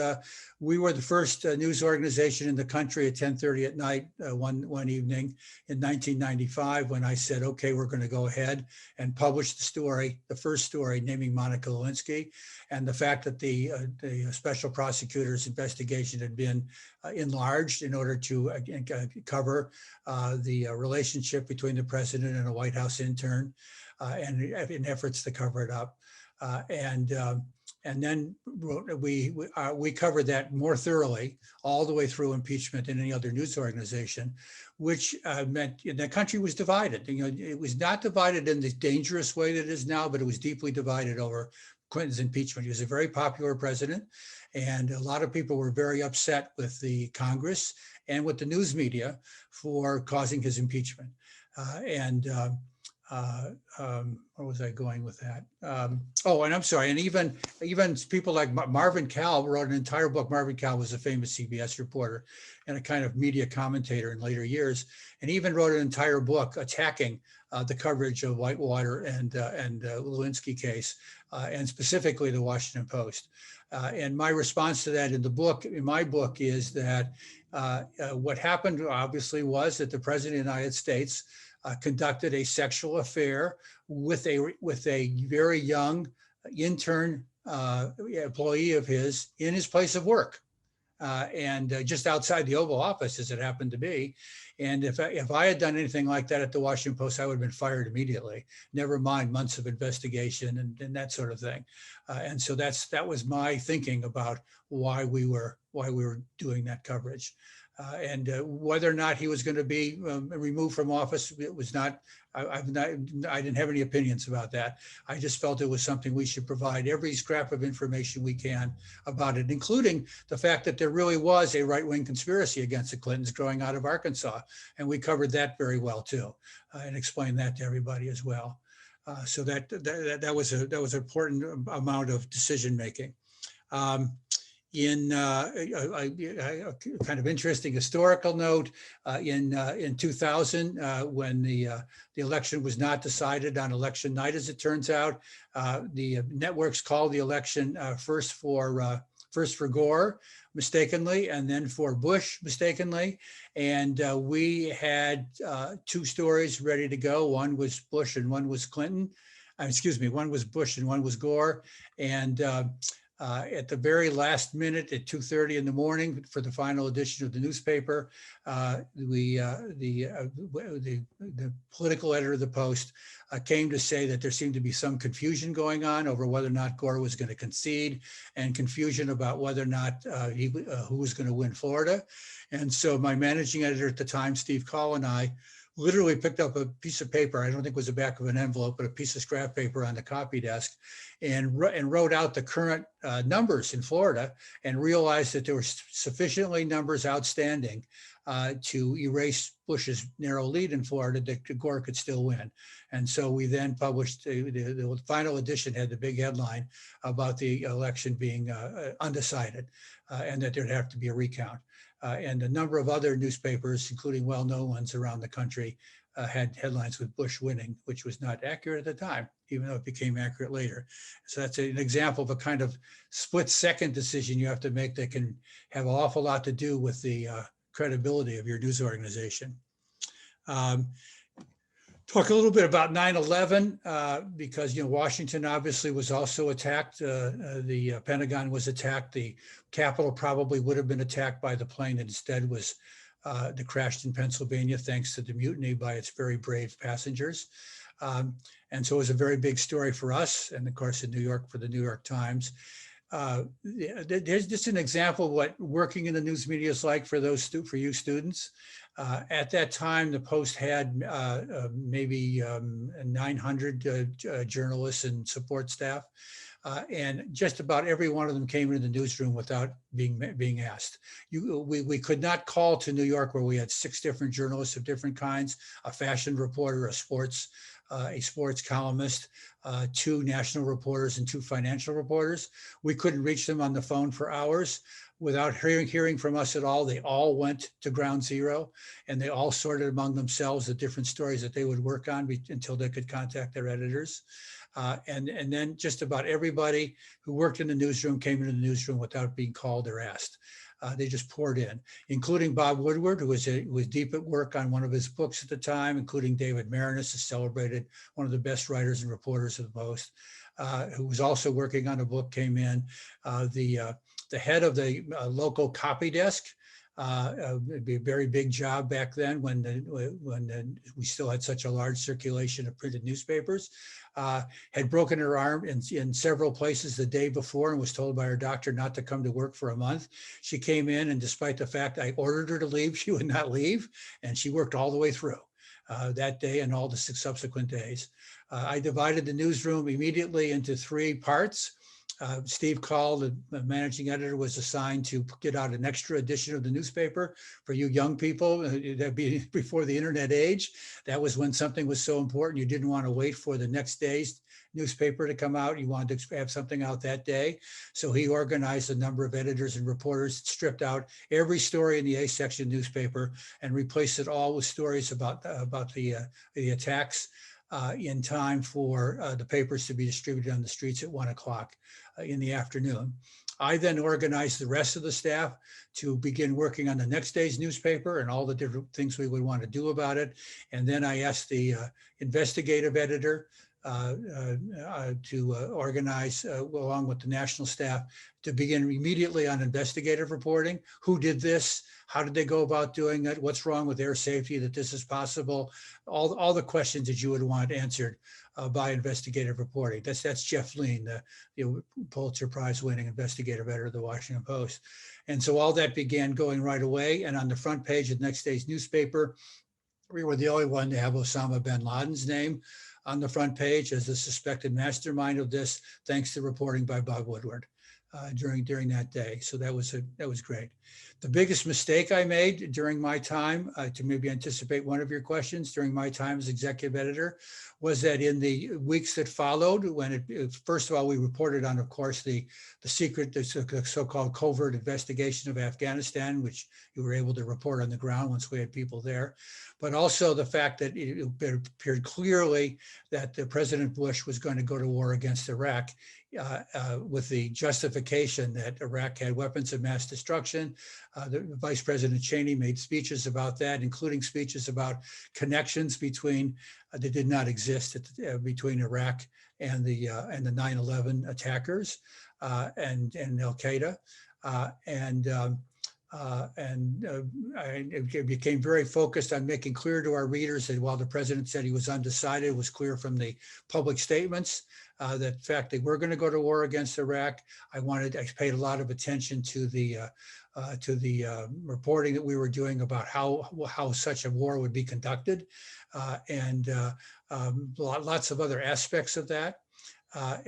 we were the first news organization in the country at 10:30 at night one evening in 1995 when I said, okay, we're going to go ahead and publish the first story naming Monica Lewinsky, and the fact that the special prosecutor's investigation had been enlarged in order to cover the relationship between the president and a White House intern and in efforts to cover it up. And then we covered that more thoroughly all the way through impeachment than any other news organization, which meant the country was divided. It was not divided in the dangerous way that it is now, but it was deeply divided over Clinton's impeachment. He was a very popular president, and a lot of people were very upset with the Congress and with the news media for causing his impeachment. Where was I going with that? And I'm sorry. And even people like Marvin Call wrote an entire book. Marvin Call was a famous CBS reporter and a kind of media commentator in later years, and even wrote an entire book attacking the coverage of Whitewater and Lewinsky case, and specifically the Washington Post. And my response to that in my book is that what happened obviously was that the president of the United States conducted a sexual affair with a very young intern employee of his in his place of work, and just outside the Oval Office, as it happened to be. And if I had done anything like that at the Washington Post, I would have been fired immediately. Never mind months of investigation and that sort of thing. And so that was my thinking about why we were doing that coverage. And whether or not he was going to be removed from office, it was not. I didn't have any opinions about that. I just felt it was something we should provide every scrap of information we can about it, including the fact that there really was a right-wing conspiracy against the Clintons growing out of Arkansas, and we covered that very well too, and explained that to everybody as well. So that was an important amount of decision making. In a kind of interesting historical note, in 2000, when the election was not decided on election night, as it turns out, the networks called the election first for Gore mistakenly, and then for Bush mistakenly. And we had two stories ready to go. One was Bush and one was Clinton. One was Bush and one was Gore. And at the very last minute, at 2:30 in the morning, for the final edition of the newspaper, the political editor of the Post came to say that there seemed to be some confusion going on over whether or not Gore was going to concede, and confusion about whether or not who was going to win Florida. And so my managing editor at the time, Steve Call, and I literally picked up a piece of paper. I don't think it was the back of an envelope, but a piece of scrap paper on the copy desk, and wrote out the current numbers in Florida, and realized that there were sufficiently numbers outstanding to erase Bush's narrow lead in Florida that Gore could still win. And so we then published, the final edition had the big headline about the election being undecided, and that there'd have to be a recount. And a number of other newspapers, including well-known ones around the country, had headlines with Bush winning, which was not accurate at the time, even though it became accurate later. So that's an example of a kind of split-second decision you have to make that can have an awful lot to do with the credibility of your news organization. Talk a little bit about 9/11, because Washington obviously was also attacked. The Pentagon was attacked. The Capitol probably would have been attacked by the plane that instead was that crashed in Pennsylvania thanks to the mutiny by its very brave passengers. And so it was a very big story for us, and of course in New York for the New York Times. There's just an example of what working in the news media is like for for you students. At that time, the Post had maybe 900 journalists and support staff. And just about every one of them came into the newsroom without being asked. We could not call to New York, where we had 6 different journalists of different kinds, a fashion reporter, a sports columnist, 2 national reporters, and 2 financial reporters. We couldn't reach them on the phone for hours without hearing from us at all. They all went to ground zero, and they all sorted among themselves the different stories that they would work on until they could contact their editors. And then just about everybody who worked in the newsroom came into the newsroom without being called or asked. They just poured in, including Bob Woodward, who was deep at work on one of his books at the time, including David Marinus, is celebrated one of the best writers and reporters of the Post, who was also working on a book, came in. The head of the local copy desk, it'd be a very big job back then when we still had such a large circulation of printed newspapers, had broken her arm in several places the day before and was told by her doctor not to come to work for a month. She came in, and despite the fact I ordered her to leave, she would not leave, and she worked all the way through that day and all the subsequent days. I divided the newsroom immediately into 3 parts. Steve Call, the managing editor, was assigned to get out an extra edition of the newspaper for you young people. That'd be before the internet age. That was when something was so important you didn't want to wait for the next day's newspaper to come out. You wanted to have something out that day. So he organized a number of editors and reporters, stripped out every story in the A section newspaper and replaced it all with stories about the attacks in time for the papers to be distributed on the streets at 1 o'clock in the afternoon. I then organized the rest of the staff to begin working on the next day's newspaper and all the different things we would want to do about it. And then I asked the investigative editor to organize, along with the national staff, to begin immediately on investigative reporting. Who did this? How did they go about doing it? What's wrong with air safety that this is possible? All the questions that you would want answered by investigative reporting. That's Jeff Lean, the Pulitzer Prize winning investigative editor of the Washington Post. And so all that began going right away. And on the front page of the next day's newspaper, we were the only one to have Osama bin Laden's name on the front page as the suspected mastermind of this, thanks to reporting by Bob Woodward during that day. So that was great. The biggest mistake I made during my time, to maybe anticipate one of your questions, during my time as executive editor, was that in the weeks that followed, when first of all, we reported on, of course, the secret, the so-called covert investigation of Afghanistan, which you were able to report on the ground once we had people there, but also the fact that it appeared clearly that President Bush was going to go to war against Iraq with the justification that Iraq had weapons of mass destruction. The Vice President Cheney made speeches about that, including speeches about connections between that did not exist between Iraq and the 9/11 attackers and Al Qaeda, it became very focused on making clear to our readers that while the president said he was undecided, it was clear from the public statements that in fact they were going to go to war against Iraq. I paid a lot of attention to the reporting that we were doing about how such a war would be conducted, and lots of other aspects of that. I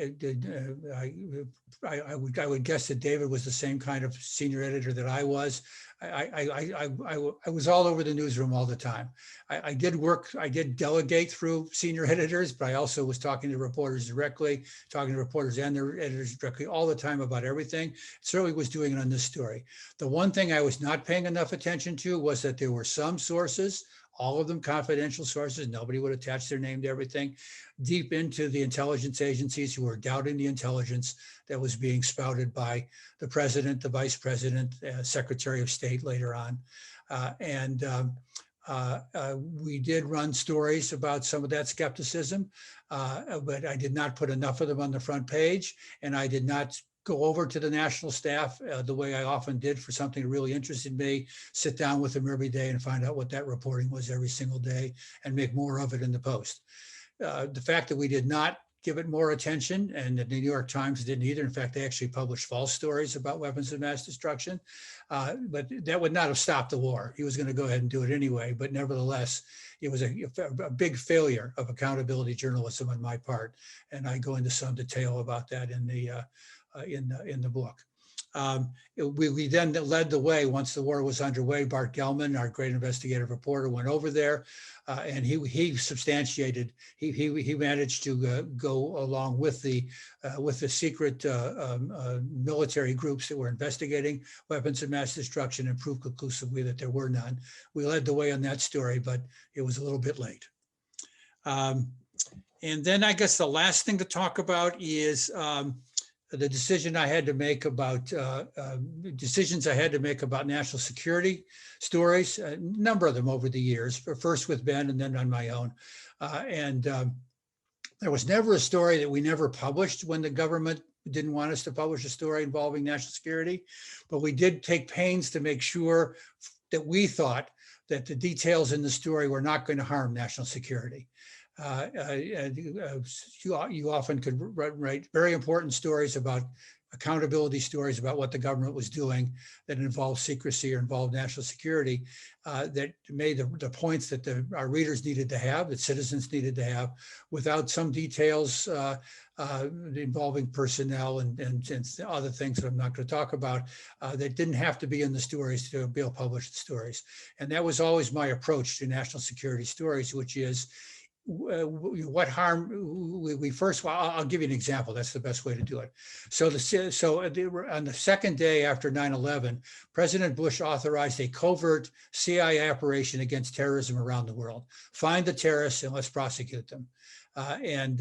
would guess that David was the same kind of senior editor that I was. I was all over the newsroom all the time. I did delegate through senior editors, but I also was talking to reporters directly, talking to reporters and their editors directly all the time about everything. Certainly was doing it on this story. The one thing I was not paying enough attention to was that there were some sources, all of them confidential sources, nobody would attach their name to everything, deep into the intelligence agencies who were doubting the intelligence that was being spouted by the president, the vice president, secretary of state later on. We did run stories about some of that skepticism, but I did not put enough of them on the front page, and I did not go over to the national staff the way I often did for something that really interested me, sit down with them every day and find out what that reporting was every single day and make more of it in the Post. The fact that we did not give it more attention, and the New York Times didn't either. In fact, they actually published false stories about weapons of mass destruction, but that would not have stopped the war. He was going to go ahead and do it anyway, but nevertheless, it was a big failure of accountability journalism on my part, and I go into some detail about that in the book. We then led the way once the war was underway. Bart Gellman, our great investigative reporter, went over there, and he substantiated. He managed to go along with the secret military groups that were investigating weapons of mass destruction and prove conclusively that there were none. We led the way on that story, but it was a little bit late. And then I guess the last thing to talk about is the decision I had to make about decisions I had to make about national security stories, a number of them over the years, but first with Ben and then on my own. There was never a story that we never published when the government didn't want us to publish a story involving national security, but we did take pains to make sure that we thought that the details in the story were not going to harm national security. You often could write very important stories about accountability stories about what the government was doing that involved secrecy or involved national security that made the points that our readers needed to have, that citizens needed to have, without some details involving personnel and other things that I'm not going to talk about that didn't have to be in the stories to be able to publish the stories. And that was always my approach to national security stories, which is what harm we first. Well, I'll give you an example. That's the best way to do it. So on the second day after 9/11, President Bush authorized a covert CIA operation against terrorism around the world. Find the terrorists and let's prosecute them. And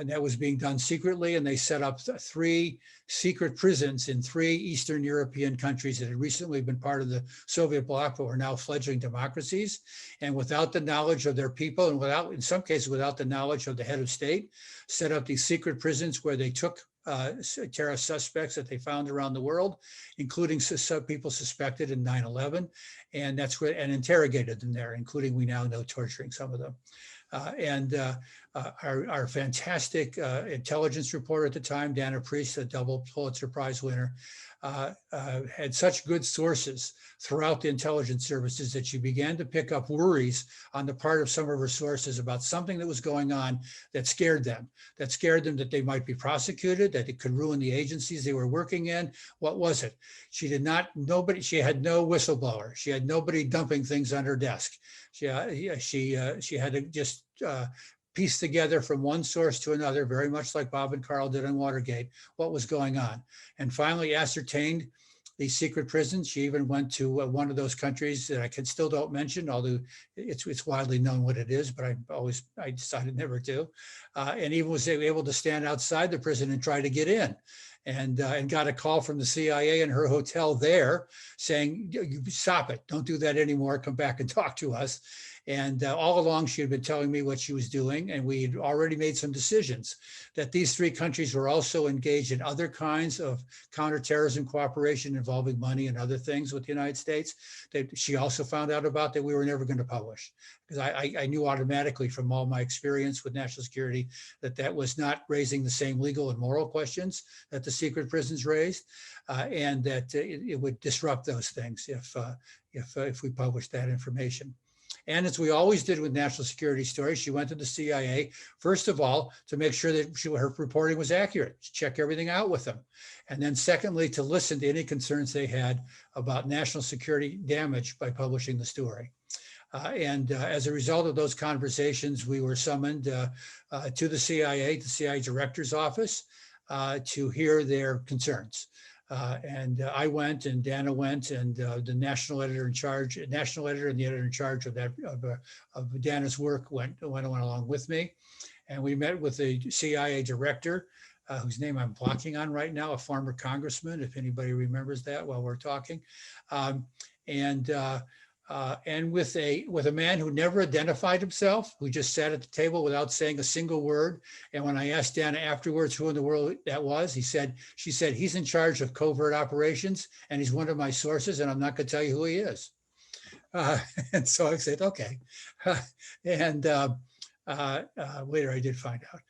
that was being done secretly, and they set up 3 secret prisons in 3 Eastern European countries that had recently been part of the Soviet bloc but were now fledgling democracies. And without the knowledge of their people, and in some cases without the knowledge of the head of state, set up these secret prisons where they took terrorist suspects that they found around the world, including people suspected in 9/11, and and interrogated them there, including, we now know, torturing some of them. Our fantastic intelligence reporter at the time, Dana Priest, a double Pulitzer Prize winner, had such good sources throughout the intelligence services that she began to pick up worries on the part of some of her sources about something that was going on that scared them that they might be prosecuted, that it could ruin the agencies they were working in. What was it? She had no whistleblower. She had nobody dumping things on her desk. She had to just piece together from one source to another, very much like Bob and Carl did on Watergate, what was going on, and finally ascertained these secret prisons. She even went to one of those countries that I still don't mention, although it's widely known what it is, but I decided never to, and even was able to stand outside the prison and try to get in. And got a call from the CIA in her hotel there saying, stop it, don't do that anymore, come back and talk to us. And all along she had been telling me what she was doing, and we had already made some decisions that these 3 countries were also engaged in other kinds of counterterrorism cooperation involving money and other things with the United States that she also found out about that we were never going to publish. Because I knew automatically from all my experience with national security that was not raising the same legal and moral questions that the secret prisons raised, and that it would disrupt those things if we published that information. And as we always did with national security stories, she went to the CIA, first of all, to make sure that her reporting was accurate, to check everything out with them. And then secondly, to listen to any concerns they had about national security damage by publishing the story. As a result of those conversations, we were summoned to the CIA director's office to hear their concerns. I went, and Dana went, and the national editor and the editor in charge of Dana's work went along with me, and we met with the CIA director, whose name I'm blocking on right now, a former congressman, if anybody remembers that while we're talking, and with a man who never identified himself, who just sat at the table without saying a single word. And when I asked Dana afterwards who in the world that was, she said, he's in charge of covert operations and he's one of my sources, and I'm not going to tell you who he is. And so I said, okay. And later I did find out.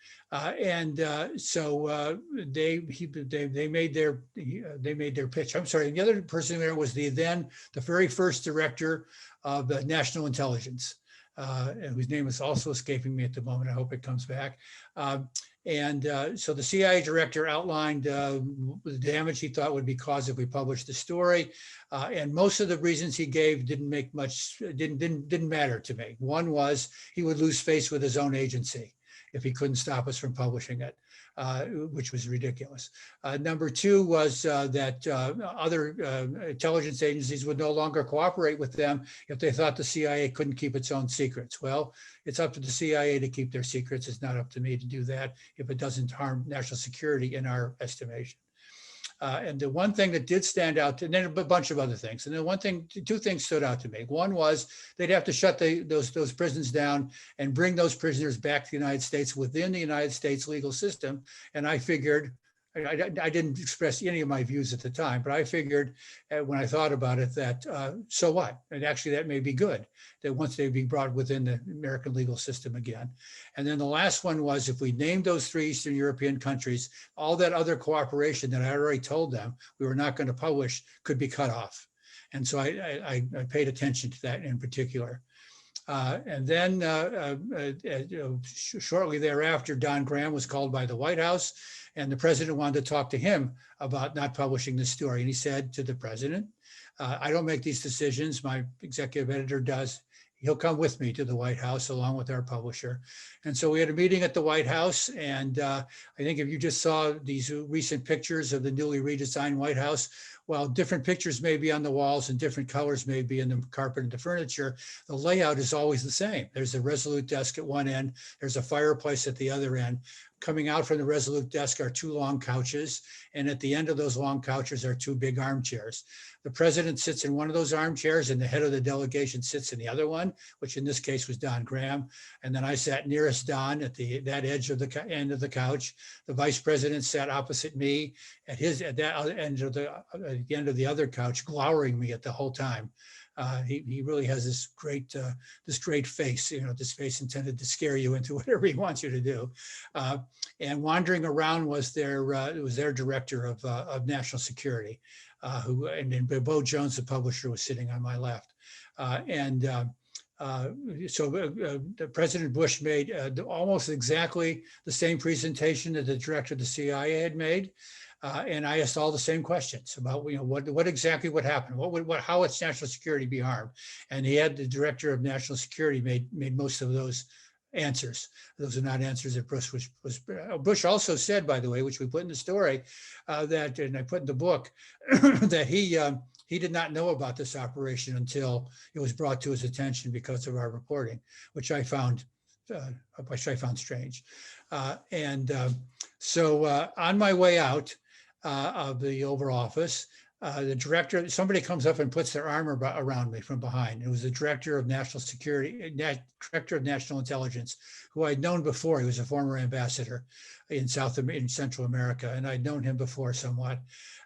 So they made their pitch. I'm sorry. The other person there was the very first director of the National Intelligence, whose name is also escaping me at the moment. I hope it comes back. So the CIA director outlined the damage he thought would be caused if we published the story, and most of the reasons he gave didn't matter to me. One was he would lose face with his own agency if he couldn't stop us from publishing it, which was ridiculous. Number two was that other intelligence agencies would no longer cooperate with them if they thought the CIA couldn't keep its own secrets. Well, it's up to the CIA to keep their secrets. It's not up to me to do that if it doesn't harm national security in our estimation. And the one thing that did stand out, and then a bunch of other things. And then two things stood out to me. One was they'd have to shut those prisons down and bring those prisoners back to the United States within the United States legal system. And I figured, I didn't express any of my views at the time, but I figured when I thought about it that, so what? And actually that may be good, that once they be brought within the American legal system again. And then the last one was if we named those 3 Eastern European countries, all that other cooperation that I already told them we were not going to publish could be cut off. And so I paid attention to that in particular. And then shortly thereafter, Don Graham was called by the White House, and the president wanted to talk to him about not publishing the story. And he said to the president, I don't make these decisions. My executive editor does. He'll come with me to the White House along with our publisher. And so we had a meeting at the White House. And I think if you just saw these recent pictures of the newly redesigned White House, while different pictures may be on the walls and different colors may be in the carpet and the furniture, the layout is always the same. There's a Resolute desk at one end. There's a fireplace at the other end. Coming out from the Resolute desk are 2 long couches. And at the end of those long couches are 2 big armchairs. The president sits in one of those armchairs and the head of the delegation sits in the other one, which in this case was Don Graham. And then I sat nearest Don at that edge of the end of the couch. The vice president sat opposite me at that end of the end of the other couch, glowering me at the whole time. He really has this great face, this face intended to scare you into whatever he wants you to do. And wandering around was their director of national security, and then Bo Jones, the publisher, was sitting on my left. So President Bush made almost exactly the same presentation that the director of the CIA had made. And I asked all the same questions about what exactly would happen, how would national security be harmed, and he had the director of national security made most of those answers. Those are not answers that Bush was. Bush also said, by the way, which we put in the story, that, and I put in the book, that he did not know about this operation until it was brought to his attention because of our reporting, which I found strange. So on my way out of the Oval Office, the director, somebody comes up and puts their arm around me from behind. It was the director of national security, director of national intelligence, who I'd known before. He was a former ambassador in Central America, and I'd known him before somewhat.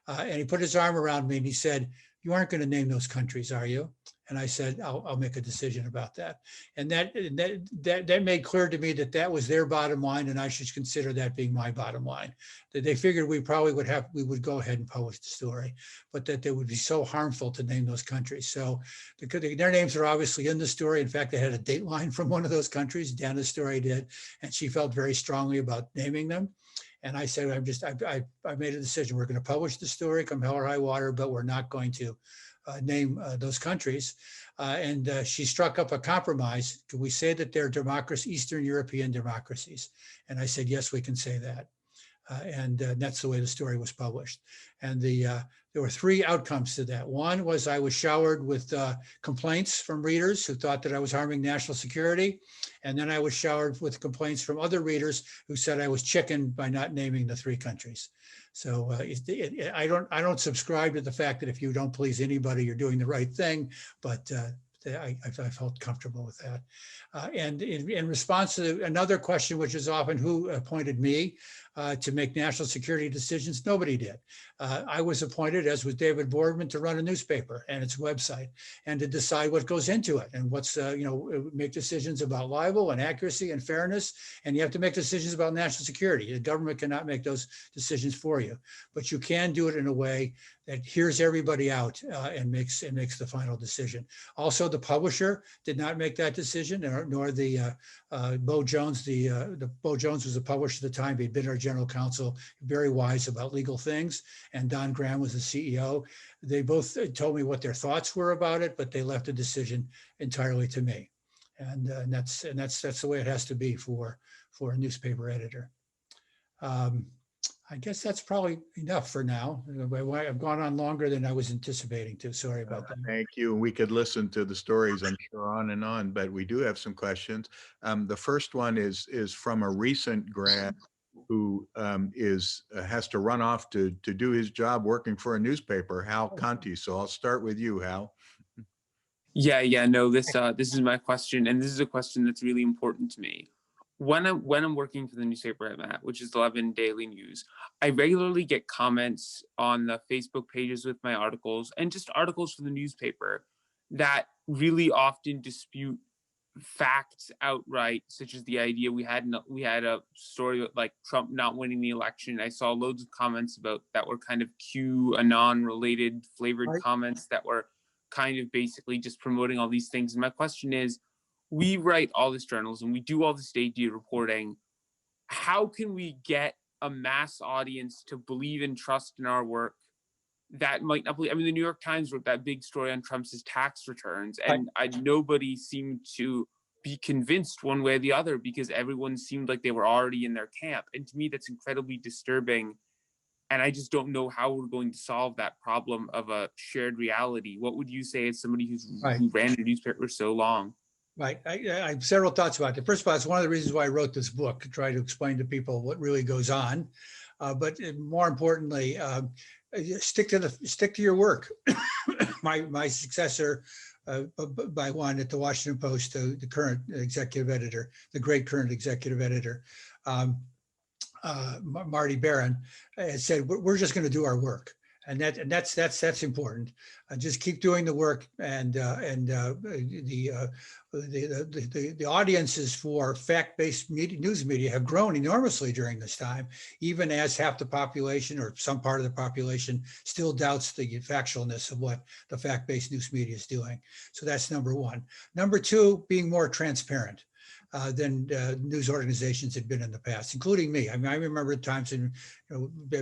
And he put his arm around me and he said, "You aren't going to name those countries, are you?" And I said, I'll make a decision about that. And that made clear to me that was their bottom line, and I should consider that being my bottom line. That they figured we would go ahead and publish the story, but that they would be so harmful to name those countries. So their names are obviously in the story. In fact, they had a date line from one of those countries. Dana's story did, and she felt very strongly about naming them. And I said, I made a decision. We're going to publish the story, come hell or high water, but we're not going to name those countries. And she struck up a compromise. Could we say that they're Eastern European democracies? And I said, yes, we can say that. And that's the way the story was published. And there were 3 outcomes to that. One was I was showered with complaints from readers who thought that I was harming national security. And then I was showered with complaints from other readers who said I was chickened by not naming the 3 countries. So I don't subscribe to the fact that if you don't please anybody, you're doing the right thing. But I felt comfortable with that. And in response to another question, which is often who appointed me to make national security decisions, nobody did. I was appointed, as was David Boardman, to run a newspaper and its website and to decide what goes into it and what's, make decisions about libel and accuracy and fairness. And you have to make decisions about national security. The government cannot make those decisions for you, but you can do it in a way that hears everybody out and makes the final decision. Also, the publisher did not make that decision, nor the Bo Jones. The Bo Jones was the publisher at the time. He'd been our general counsel, very wise about legal things, and Don Graham was the CEO. They both told me what their thoughts were about it, but they left the decision entirely to me, and that's the way it has to be for a newspaper editor. I guess that's probably enough for now. I've gone on longer than I was anticipating to. Sorry about that. Thank you. We could listen to the stories, I'm sure, on and on, but we do have some questions. The first one is from a recent grad who has to run off to do his job working for a newspaper, Hal Conti. So I'll start with you, Hal. Yeah. No, this is my question, and this is a question that's really important to me. When I'm working for the newspaper I'm at, which is 11 Daily News, I regularly get comments on the Facebook pages with my articles and just articles for the newspaper that really often dispute facts outright, such as the idea we had a story like Trump not winning the election. I saw loads of comments about that were kind of QAnon related flavored comments that were kind of basically just promoting all these things. And my question is, we write all this journalism, we do all this data reporting. How can we get a mass audience to believe and trust in our work that might not believe? I mean, the New York Times wrote that big story on Trump's tax returns, and nobody seemed to be convinced one way or the other because everyone seemed like they were already in their camp. And to me, that's incredibly disturbing. And I just don't know how we're going to solve that problem of a shared reality. What would you say as somebody who ran a newspaper so long? Right. I have several thoughts about it. First of all, it's one of the reasons why I wrote this book, to try to explain to people what really goes on. But more importantly, stick to your work. My successor, by one at the Washington Post, the current executive editor, the great current executive editor, Marty Barron, said, "We're just going to do our work." And that's important. Just keep doing the work, and the audiences for fact-based news media have grown enormously during this time, even as half the population or some part of the population still doubts the factualness of what the fact-based news media is doing. So that's number one. Number two, being more transparent than news organizations had been in the past, including me. I mean, I remember times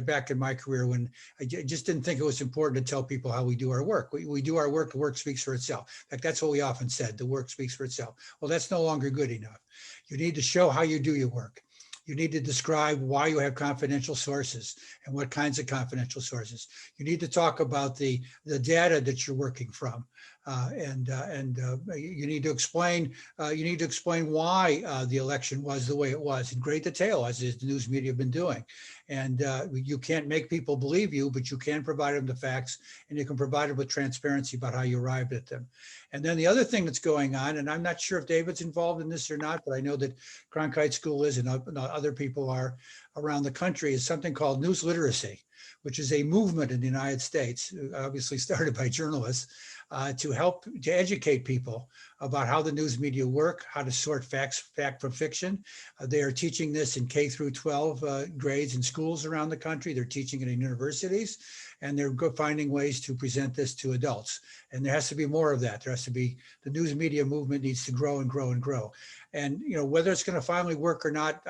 back in my career when I just didn't think it was important to tell people how we do our work. We do our work, the work speaks for itself. In fact, that's what we often said, the work speaks for itself. Well, that's no longer good enough. You need to show how you do your work. You need to describe why you have confidential sources and what kinds of confidential sources. You need to talk about the data that you're working from, and you need to explain. You need to explain why the election was the way it was in great detail, as the news media have been doing. And you can't make people believe you, but you can provide them the facts, and you can provide them with transparency about how you arrived at them. And then the other thing that's going on, and I'm not sure if David's involved in this or not, but I know that Cronkite School is, and other people are around the country, is something called news literacy, which is a movement in the United States, obviously started by journalists, to educate people about how the news media work, how to sort fact from fiction. They are teaching this in K through 12 grades in schools around the country. They're teaching it in universities, and they're finding ways to present this to adults. And there has to be more of that. There has to be, the news media movement needs to grow and grow and grow. And whether it's going to finally work or not,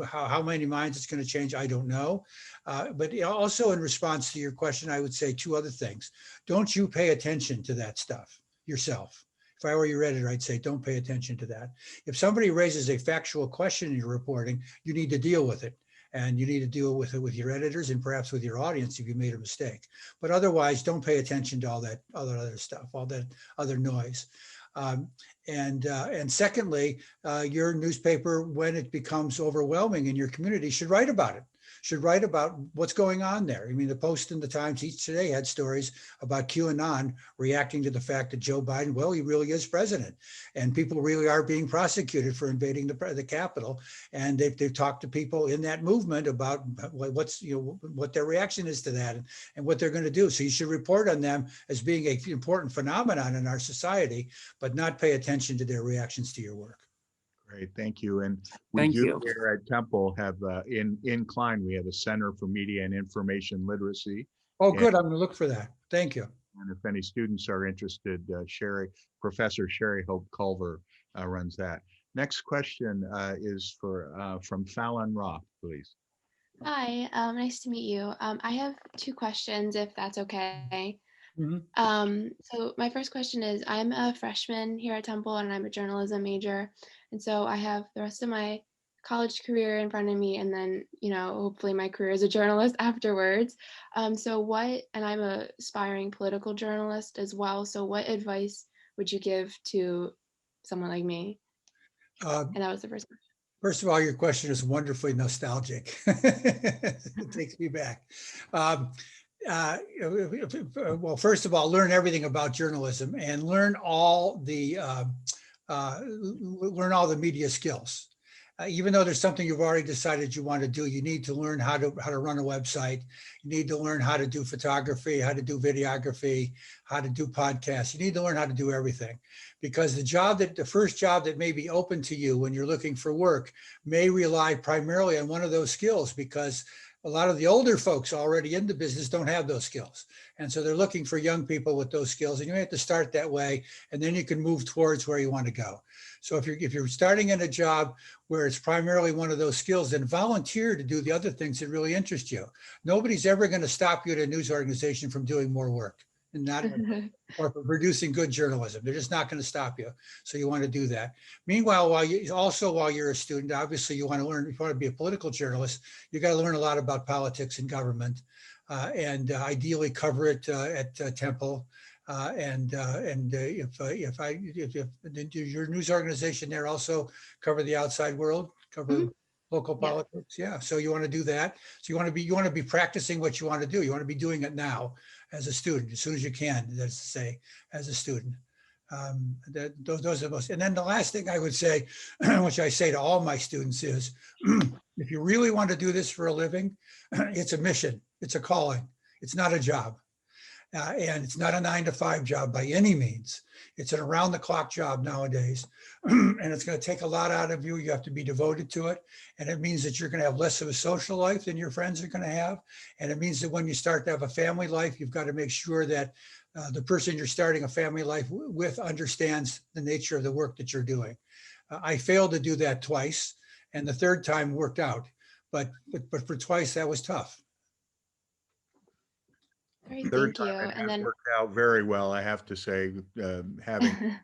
how many minds it's going to change, I don't know. But also in response to your question, I would say two other things. Don't you pay attention to that stuff yourself. If I were your editor, I'd say, don't pay attention to that. If somebody raises a factual question in your reporting, you need to deal with it. And you need to deal with it with your editors and perhaps with your audience if you made a mistake. But otherwise, don't pay attention to all that other stuff, all that other noise. And secondly, your newspaper, when it becomes overwhelming in your community, should write about it. should write about what's going on there. I mean, the Post and the Times each today had stories about QAnon reacting to the fact that Joe Biden, well, he really is president, and people really are being prosecuted for invading the Capitol. And they've talked to people in that movement about what their reaction is to that and what they're going to do. So you should report on them as being an important phenomenon in our society, but not pay attention to their reactions to your work. Great, thank you. And we Thank do you. here at Temple have in Klein, we have a Center for Media and Information Literacy. Oh, good. I'm going to look for that. Thank you. And if any students are interested, Professor Sherry Hope Culver runs that. Next question is from Fallon Roth, please. Hi, nice to meet you. I have two questions, if that's okay. Mhm. So my first question is, I'm a freshman here at Temple and I'm a journalism major. And so I have the rest of my college career in front of me and then, hopefully my career as a journalist afterwards. And I'm a aspiring political journalist as well. So what advice would you give to someone like me? And that was the first question. First of all, your question is wonderfully nostalgic. It takes me back. Well, first of all, learn everything about journalism and learn all the media skills. Even though there's something you've already decided you want to do, you need to learn how to run a website. You need to learn how to do photography, how to do videography, how to do podcasts. You need to learn how to do everything, because the first job that may be open to you when you're looking for work may rely primarily on one of those skills, because a lot of the older folks already in the business don't have those skills. And so they're looking for young people with those skills, and you have to start that way, and then you can move towards where you want to go. So if you're starting in a job where it's primarily one of those skills, then volunteer to do the other things that really interest you. Nobody's ever going to stop you at a news organization from doing more work and not or producing good journalism. They're just not going to stop you. So you want to do that. Meanwhile, while you're a student, obviously you want to learn, if you want to be a political journalist, you got to learn a lot about politics and government, and ideally cover it at Temple. If your news organization there also cover the outside world, cover local politics. Yeah. So you want to do that. So you want to be practicing what you want to do. You want to be doing it now as a student, as soon as you can, that's to say, as a student. Those are most. And then the last thing I would say, which I say to all my students, is if you really want to do this for a living, it's a mission, it's a calling, it's not a job. And it's not a 9-to-5 job by any means. It's an around-the-clock job nowadays. And it's going to take a lot out of you. You have to be devoted to it. And it means that you're going to have less of a social life than your friends are going to have. And it means that when you start to have a family life, you've got to make sure that the person you're starting a family life with understands the nature of the work that you're doing. I failed to do that twice, and the third time worked out. But for twice, that was tough. Great, Third thank you. time And then worked out very well, I have to say, having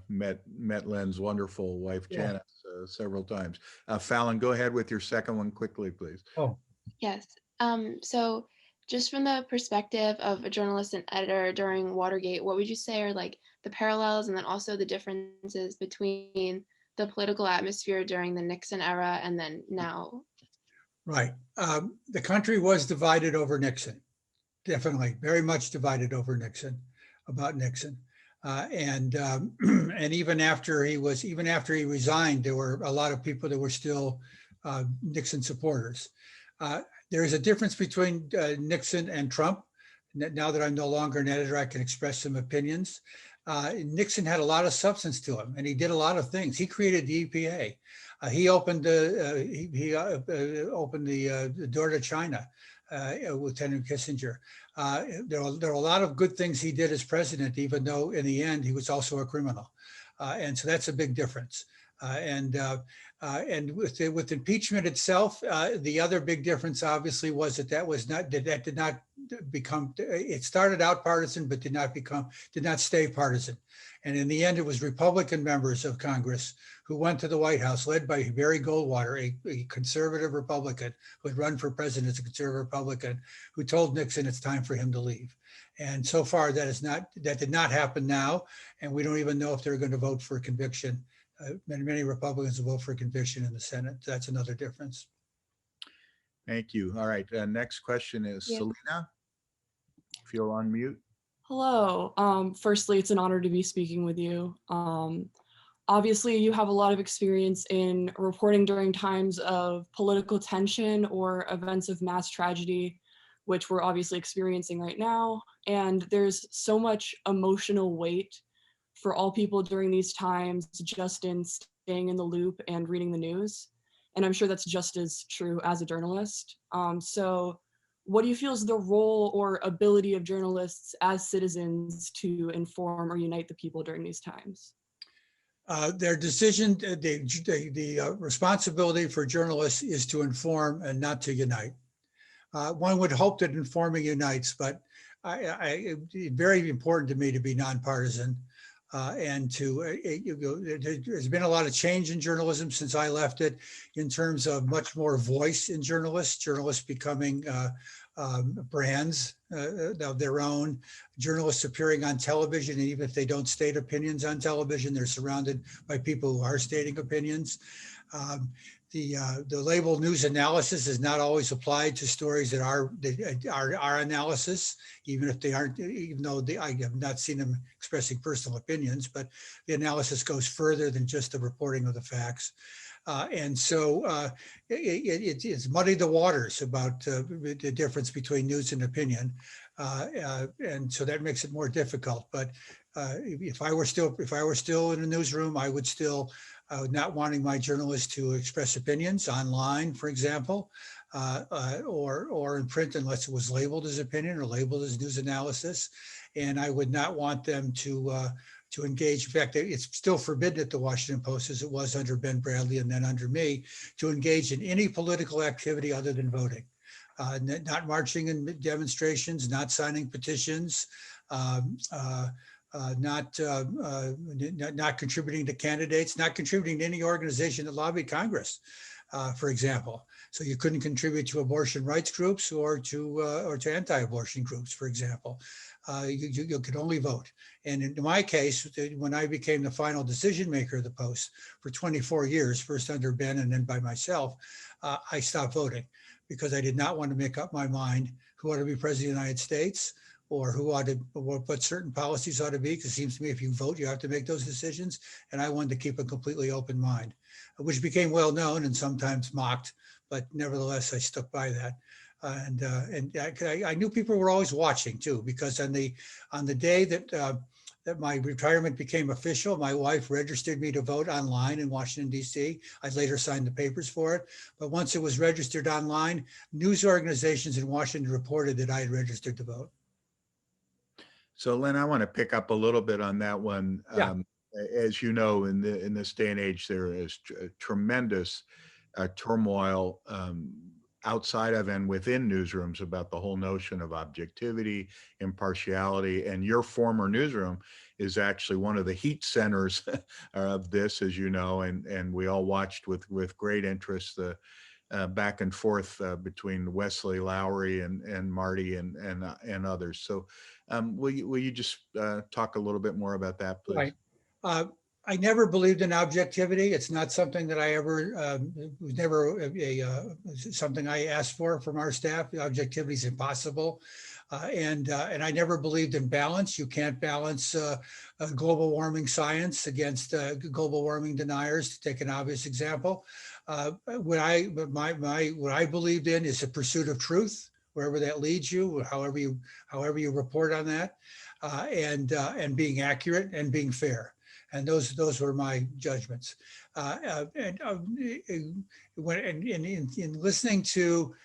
met Len's wonderful wife, Janice, several times. Fallon, go ahead with your second one quickly, please. Oh, yes. So just from the perspective of a journalist and editor during Watergate, what would you say are like the parallels and then also the differences between the political atmosphere during the Nixon era and then now? right. The country was divided over Nixon. Definitely, very much divided over Nixon, about Nixon, and even after he resigned, there were a lot of people that were still Nixon supporters. There is a difference between Nixon and Trump. Now that I'm no longer an editor, I can express some opinions. Nixon had a lot of substance to him, and he did a lot of things. He created the EPA. He opened the door to China. Lieutenant Kissinger. There are a lot of good things he did as president, even though in the end he was also a criminal, and so that's a big difference. And with impeachment itself, the other big difference obviously was that did not become. It started out partisan, but did not stay partisan. And in the end, it was Republican members of Congress who went to the White House, led by Barry Goldwater, a conservative Republican who had run for president as a conservative Republican, who told Nixon it's time for him to leave. And so far, that did not happen now, and we don't even know if they're going to vote for conviction. Many Republicans will vote for conviction in the Senate. That's another difference. Thank you. All right. Next question is Yeah. Selena. If you'll unmute. Hello. Firstly, it's an honor to be speaking with you. Obviously, you have a lot of experience in reporting during times of political tension or events of mass tragedy, which we're obviously experiencing right now. And there's so much emotional weight for all people during these times just in staying in the loop and reading the news. And I'm sure that's just as true as a journalist. So what do you feel is the role or ability of journalists as citizens to inform or unite the people during these times? Their decision, the responsibility for journalists is to inform and not to unite. One would hope that informing unites, but it's very important to me to be nonpartisan. And there's been a lot of change in journalism since I left it, in terms of much more voice in journalists becoming brands of their own, journalists appearing on television, and even if they don't state opinions on television, they're surrounded by people who are stating opinions. The label news analysis is not always applied to stories that are analysis, even if they aren't, even though I have not seen them expressing personal opinions, but the analysis goes further than just the reporting of the facts. And so it's muddied the waters about the difference between news and opinion. And so that makes it more difficult. But if I were still in a newsroom, I would still not wanting my journalists to express opinions online, for example, or in print, unless it was labeled as opinion or labeled as news analysis. And I would not want them to engage. In fact, it's still forbidden at the Washington Post, as it was under Ben Bradley and then under me, to engage in any political activity other than voting. Not marching in demonstrations, not signing petitions, not contributing to candidates, not contributing to any organization that lobbied Congress, for example. So you couldn't contribute to abortion rights groups or to anti-abortion groups, for example. You could only vote. And in my case, when I became the final decision maker of the Post for 24 years, first under Ben and then by myself, I stopped voting because I did not want to make up my mind who ought to be president of the United States, or who ought to, or what certain policies ought to be, because it seems to me if you vote, you have to make those decisions. And I wanted to keep a completely open mind, which became well known and sometimes mocked, but nevertheless, I stuck by that. And I knew people were always watching too, because on the day that my retirement became official, my wife registered me to vote online in Washington, D.C. I later signed the papers for it. But once it was registered online, news organizations in Washington reported that I had registered to vote. So Len, I want to pick up a little bit on that one. Yeah. As you know, in this day and age, there is tremendous turmoil outside of and within newsrooms about the whole notion of objectivity, impartiality, and your former newsroom is actually one of the heat centers of this, as you know, and we all watched with great interest the back and forth between Wesley Lowery and Marty and others. So will you just talk a little bit more about that, please? Right. I never believed in objectivity. It's not something that I ever, it was never something I asked for from our staff. Objectivity is impossible. And I never believed in balance. You can't balance global warming science against global warming deniers, to take an obvious example. What I believed in is the pursuit of truth, wherever that leads you, however you report on that, and being accurate and being fair. And those were my judgments. In listening to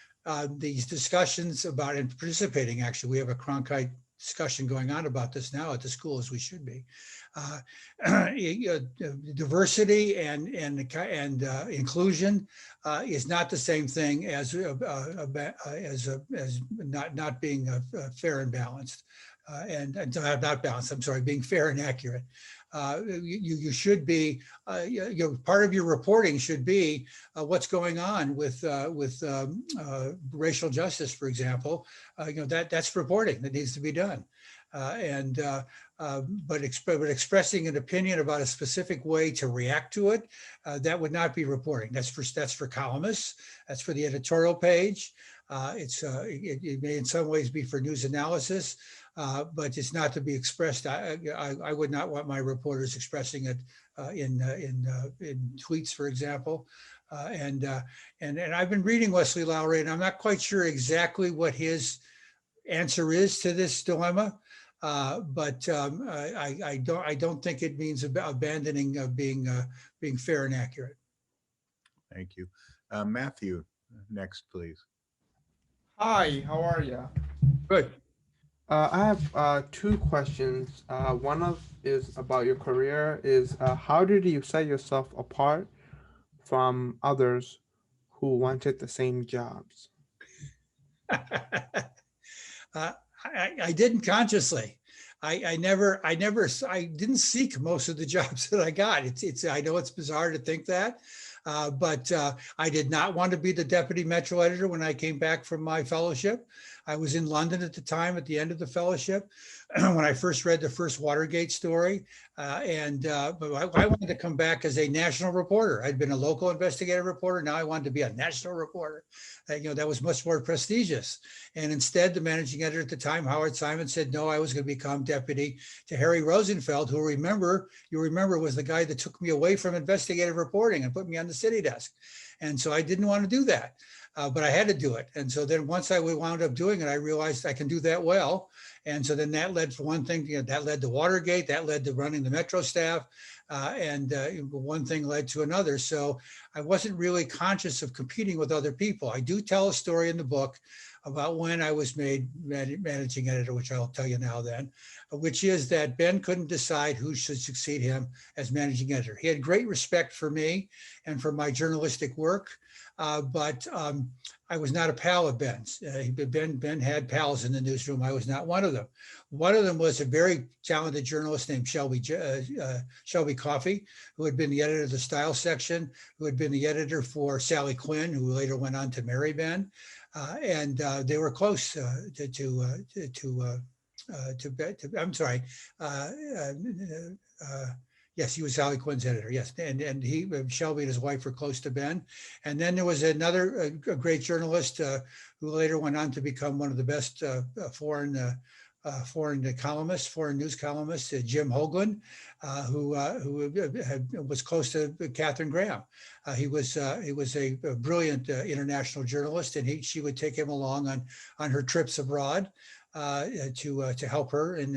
these discussions about and participating, actually, we have a Cronkite discussion going on about this now at the school, as we should be. Diversity and inclusion is not the same thing as not being fair and balanced, and not balanced. I'm sorry, being fair and accurate. You should be, part of your reporting should be what's going on with racial justice, for example. That's reporting that needs to be done. But expressing an opinion about a specific way to react to it, that would not be reporting. That's for columnists. That's for the editorial page. It may in some ways be for news analysis, but it's not to be expressed. I would not want my reporters expressing it in tweets, for example. And I've been reading Wesley Lowery, and I'm not quite sure exactly what his answer is to this dilemma. But I don't think it means abandoning being fair and accurate. Thank you. Matthew, next, please. Hi, how are you? Good. I have two questions. One is about your career. How did you set yourself apart from others who wanted the same jobs? I didn't consciously. I didn't seek most of the jobs that I got. I know it's bizarre to think that, but I did not want to be the deputy metro editor when I came back from my fellowship. I was in London at the time, at the end of the fellowship, when I first read the first Watergate story. But I wanted to come back as a national reporter. I'd been a local investigative reporter. Now I wanted to be a national reporter. That was much more prestigious. And instead, the managing editor at the time, Howard Simon, said, no, I was going to become deputy to Harry Rosenfeld, who you remember was the guy that took me away from investigative reporting and put me on the city desk. And so I didn't want to do that. But I had to do it. And so then once I wound up doing it, I realized I can do that well. And so then that led for one thing, that led to Watergate, that led to running the Metro staff. And one thing led to another. So I wasn't really conscious of competing with other people. I do tell a story in the book about when I was made managing editor, which I'll tell you now then, which is that Ben couldn't decide who should succeed him as managing editor. He had great respect for me and for my journalistic work. But I was not a pal of Ben's. Ben had pals in the newsroom. I was not one of them. One of them was a very talented journalist named Shelby Coffey, who had been the editor of the style section, who had been the editor for Sally Quinn, who later went on to marry Ben. And they were close I'm sorry. Yes, he was Sally Quinn's editor. Yes, and Shelby and his wife were close to Ben. And then there was another great journalist who later went on to become one of the best foreign news columnists, Jim Hoagland, who was close to Katharine Graham. He was a brilliant international journalist, and she would take him along on her trips abroad. To help her in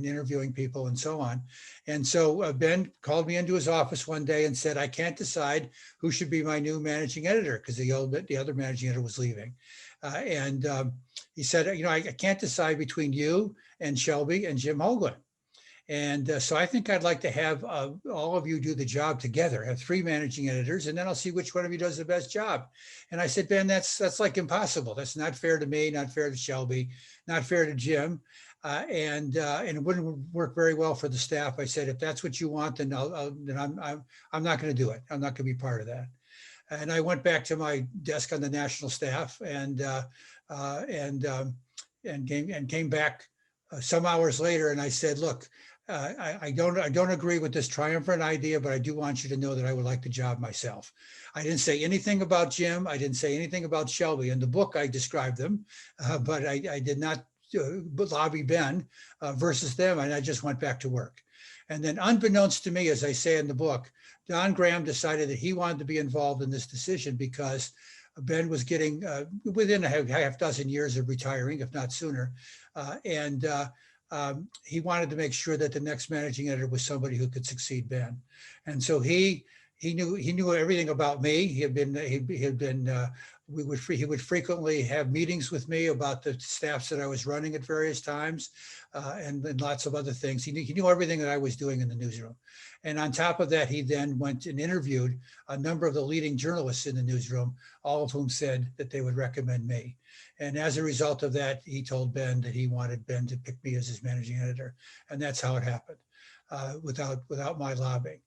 interviewing people and so on. And so Ben called me into his office one day and said, I can't decide who should be my new managing editor because the other managing editor was leaving. He said, I can't decide between you and Shelby and Jim Hoagland. And so I think I'd like to have all of you do the job together, have 3 managing editors, and then I'll see which one of you does the best job. And I said, Ben, that's like impossible. That's not fair to me, not fair to Shelby, not fair to Jim. And it wouldn't work very well for the staff. I said, if that's what you want, then I'm not going to do it. I'm not going to be part of that. And I went back to my desk on the national staff and came back some hours later. And I said, look, I don't agree with this triumvirate idea, but I do want you to know that I would like the job myself. I didn't say anything about Jim. I didn't say anything about Shelby. In the book, I described them, but I did not lobby Ben versus them, and I just went back to work. And then unbeknownst to me, as I say in the book, Don Graham decided that he wanted to be involved in this decision because Ben was getting within a half dozen years of retiring, if not sooner. He wanted to make sure that the next managing editor was somebody who could succeed Ben. And so he knew everything about me. He would frequently have meetings with me about the staffs that I was running at various times, and lots of other things. He knew everything that I was doing in the newsroom. And on top of that, he then went and interviewed a number of the leading journalists in the newsroom, all of whom said that they would recommend me. And as a result of that, he told Ben that he wanted Ben to pick me as his managing editor. And that's how it happened, without my lobbying.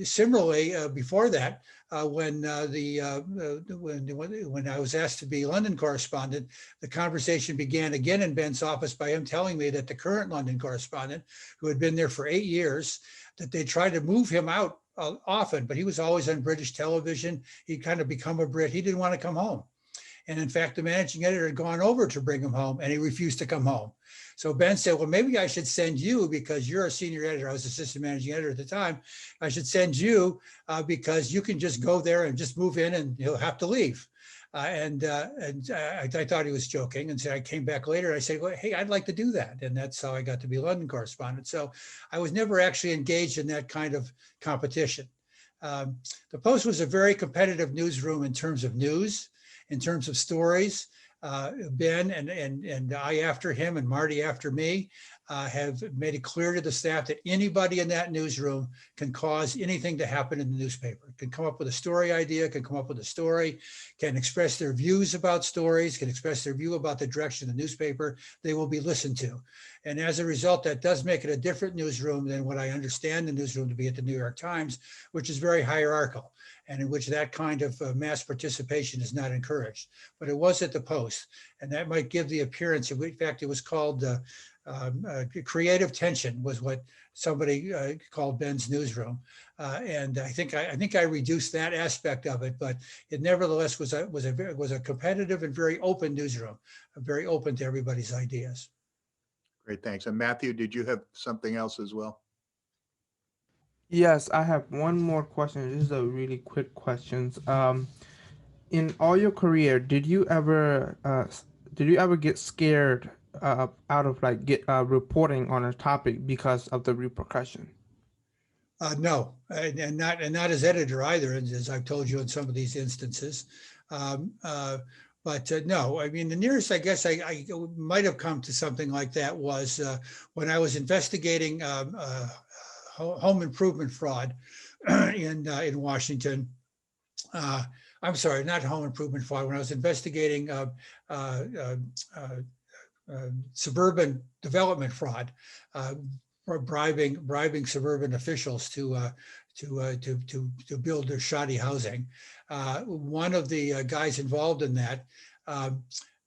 Similarly, before that, when I was asked to be London correspondent, the conversation began again in Ben's office by him telling me that the current London correspondent, who had been there for 8 years, that they tried to move him out often, but he was always on British television. He'd kind of become a Brit. He didn't want to come home. And in fact, the managing editor had gone over to bring him home and he refused to come home. So Ben said, well, maybe I should send you because you're a senior editor. I was assistant managing editor at the time. I should send you because you can just go there and just move in and you'll have to leave. I thought he was joking, and so I came back later and I said, well, hey, I'd like to do that. And that's how I got to be London correspondent. So I was never actually engaged in that kind of competition. The Post was a very competitive newsroom in terms of news, in terms of stories. Ben and I after him and Marty after me have made it clear to the staff that anybody in that newsroom can cause anything to happen in the newspaper, can come up with a story idea, can come up with a story, can express their views about stories, can express their view about the direction of the newspaper. They will be listened to. And as a result, that does make it a different newsroom than what I understand the newsroom to be at the New York Times, which is very hierarchical, and in which that kind of mass participation is not encouraged. But it was at the Post, and that might give the appearance, in fact, it was called creative tension was what somebody called Ben's newsroom. And I think I reduced that aspect of it, but it nevertheless was a competitive and very open newsroom, very open to everybody's ideas. Great, thanks. And Matthew, did you have something else as well? Yes, I have one more question. This is a really quick question. In all your career, did you ever get scared out of reporting on a topic because of the repercussion? No, and not as editor either, as I've told you in some of these instances. But no, I mean, the nearest I guess I might have come to something like that was when I was investigating home improvement fraud in Washington. I'm sorry, not home improvement fraud. When I was investigating suburban development fraud, bribing suburban officials to build their shoddy housing. One of the guys involved in that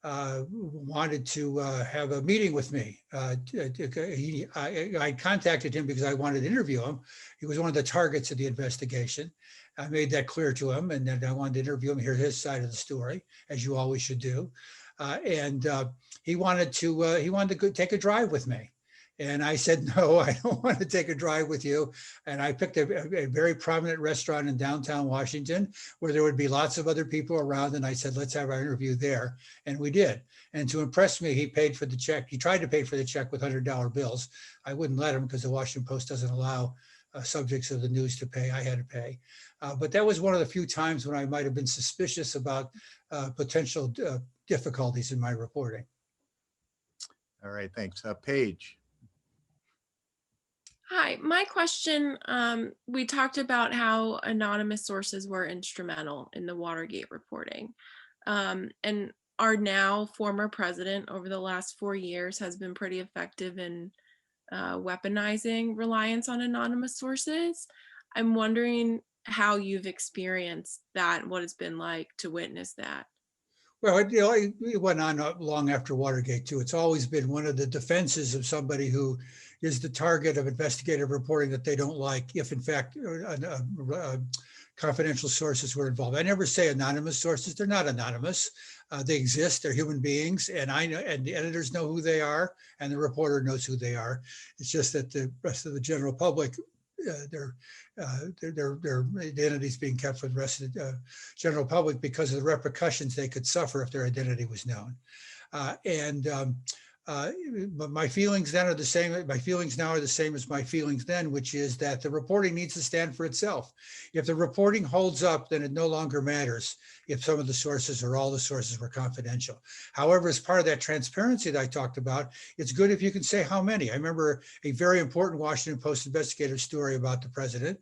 wanted to have a meeting with me. I contacted him because I wanted to interview him. He was one of the targets of the investigation. I made that clear to him, and then I wanted to interview him, hear his side of the story, as you always should do. He wanted to go take a drive with me. And I said, no, I don't want to take a drive with you. And I picked a very prominent restaurant in downtown Washington where there would be lots of other people around. And I said, let's have our interview there. And we did. And to impress me, he paid for the check. He tried to pay for the check with $100 bills. I wouldn't let him because the Washington Post doesn't allow subjects of the news to pay. I had to pay. But that was one of the few times when I might have been suspicious about potential difficulties in my reporting. All right, thanks. Paige. Hi, my question, we talked about how anonymous sources were instrumental in the Watergate reporting. And our now former president over the last 4 years has been pretty effective in weaponizing reliance on anonymous sources. I'm wondering how you've experienced that and what it's been like to witness that. Well, it went on long after Watergate too. It's always been one of the defenses of somebody who is the target of investigative reporting that they don't like, if in fact confidential sources were involved. I never say anonymous sources. They're not anonymous. They exist. They're human beings, and I know, and the editors know who they are, and the reporter knows who they are. It's just that the rest of the general public, their identities being kept for the rest of the general public because of the repercussions they could suffer if their identity was known. But my feelings then are the same. My feelings now are the same as my feelings then, which is that the reporting needs to stand for itself. If the reporting holds up, then it no longer matters if some of the sources or all the sources were confidential. However, as part of that transparency that I talked about, it's good if you can say how many. I remember a very important Washington Post investigative story about the president.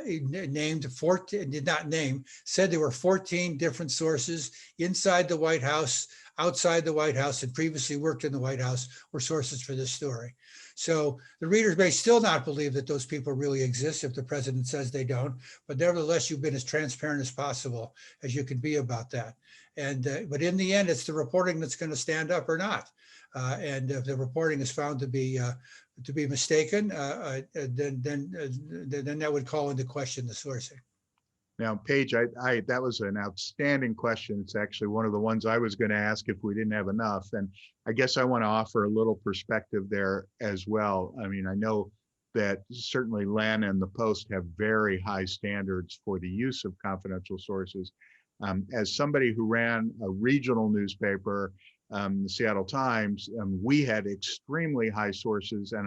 Named 14, did not name, said there were 14 different sources inside the White House, outside the White House, and previously worked in the White House were sources for this story. So the readers may still not believe that those people really exist if the president says they don't, but nevertheless, you've been as transparent as possible as you can be about that. And but in the end, it's the reporting that's going to stand up or not. And if the reporting is found to be mistaken, then that would call into question the sourcing. Now, Paige, that was an outstanding question. It's actually one of the ones I was going to ask if we didn't have enough. And I guess I want to offer a little perspective there as well. I mean, I know that certainly Len and the Post have very high standards for the use of confidential sources. As somebody who ran a regional newspaper, the Seattle Times, we had extremely high sources and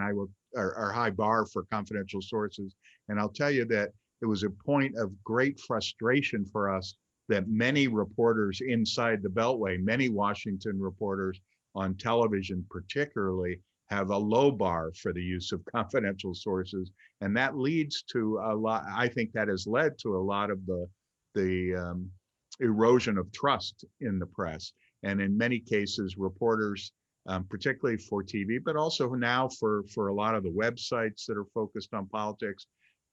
our high bar for confidential sources. And I'll tell you that it was a point of great frustration for us that many reporters inside the Beltway, many Washington reporters on television particularly, have a low bar for the use of confidential sources. And that leads to a lot, I think that has led to a lot of the erosion of trust in the press. And in many cases, reporters, particularly for TV, but also now for a lot of the websites that are focused on politics,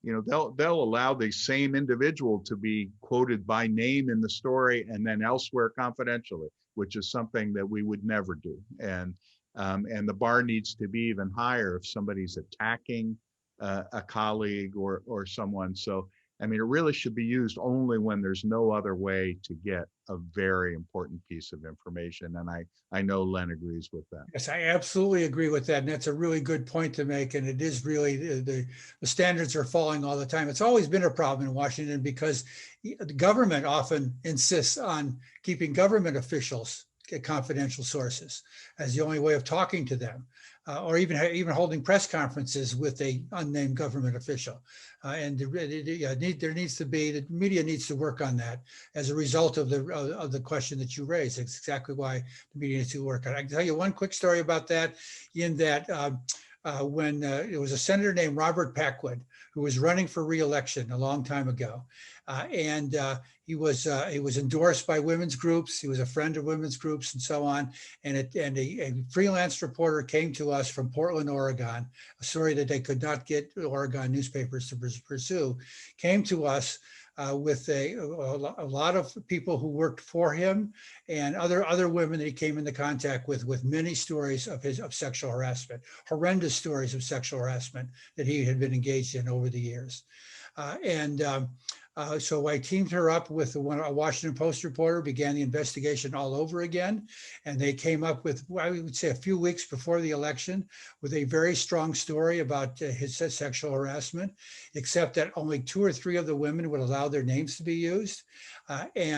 they'll allow the same individual to be quoted by name in the story and then elsewhere confidentially, which is something that we would never do. And the bar needs to be even higher if somebody's attacking a colleague or someone. So, I mean, it really should be used only when there's no other way to get a very important piece of information. And I know Len agrees with that. Yes, I absolutely agree with that. And that's a really good point to make. And it is really, the standards are falling all the time. It's always been a problem in Washington because the government often insists on keeping government officials confidential sources as the only way of talking to them, or even holding press conferences with a unnamed government official. And there needs to be, the media needs to work on that as a result of the question that you raised. It's exactly why the media needs to work on it. I can tell you one quick story about that, in that when it was a senator named Robert Packwood who was running for re-election a long time ago. And he was endorsed by women's groups. He was a friend of women's groups and so on. And a freelance reporter came to us from Portland, Oregon, a story that they could not get Oregon newspapers to pursue, came to us with a lot of people who worked for him and other women that he came into contact with many stories of sexual harassment, horrendous stories of sexual harassment that he had been engaged in over the years. So I teamed her up with a Washington Post reporter, began the investigation all over again. And they came up with, I would say a few weeks before the election, with a very strong story about his sexual harassment, except that only 2 or 3 of the women would allow their names to be used. He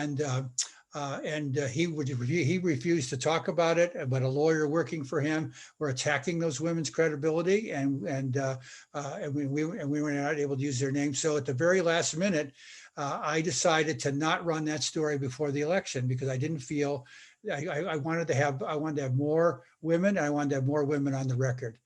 refused to talk about it, but a lawyer working for him were attacking those women's credibility, and we were not able to use their names. So at the very last minute, I decided to not run that story before the election because I didn't feel I wanted to have more women, and I wanted to have more women on the record.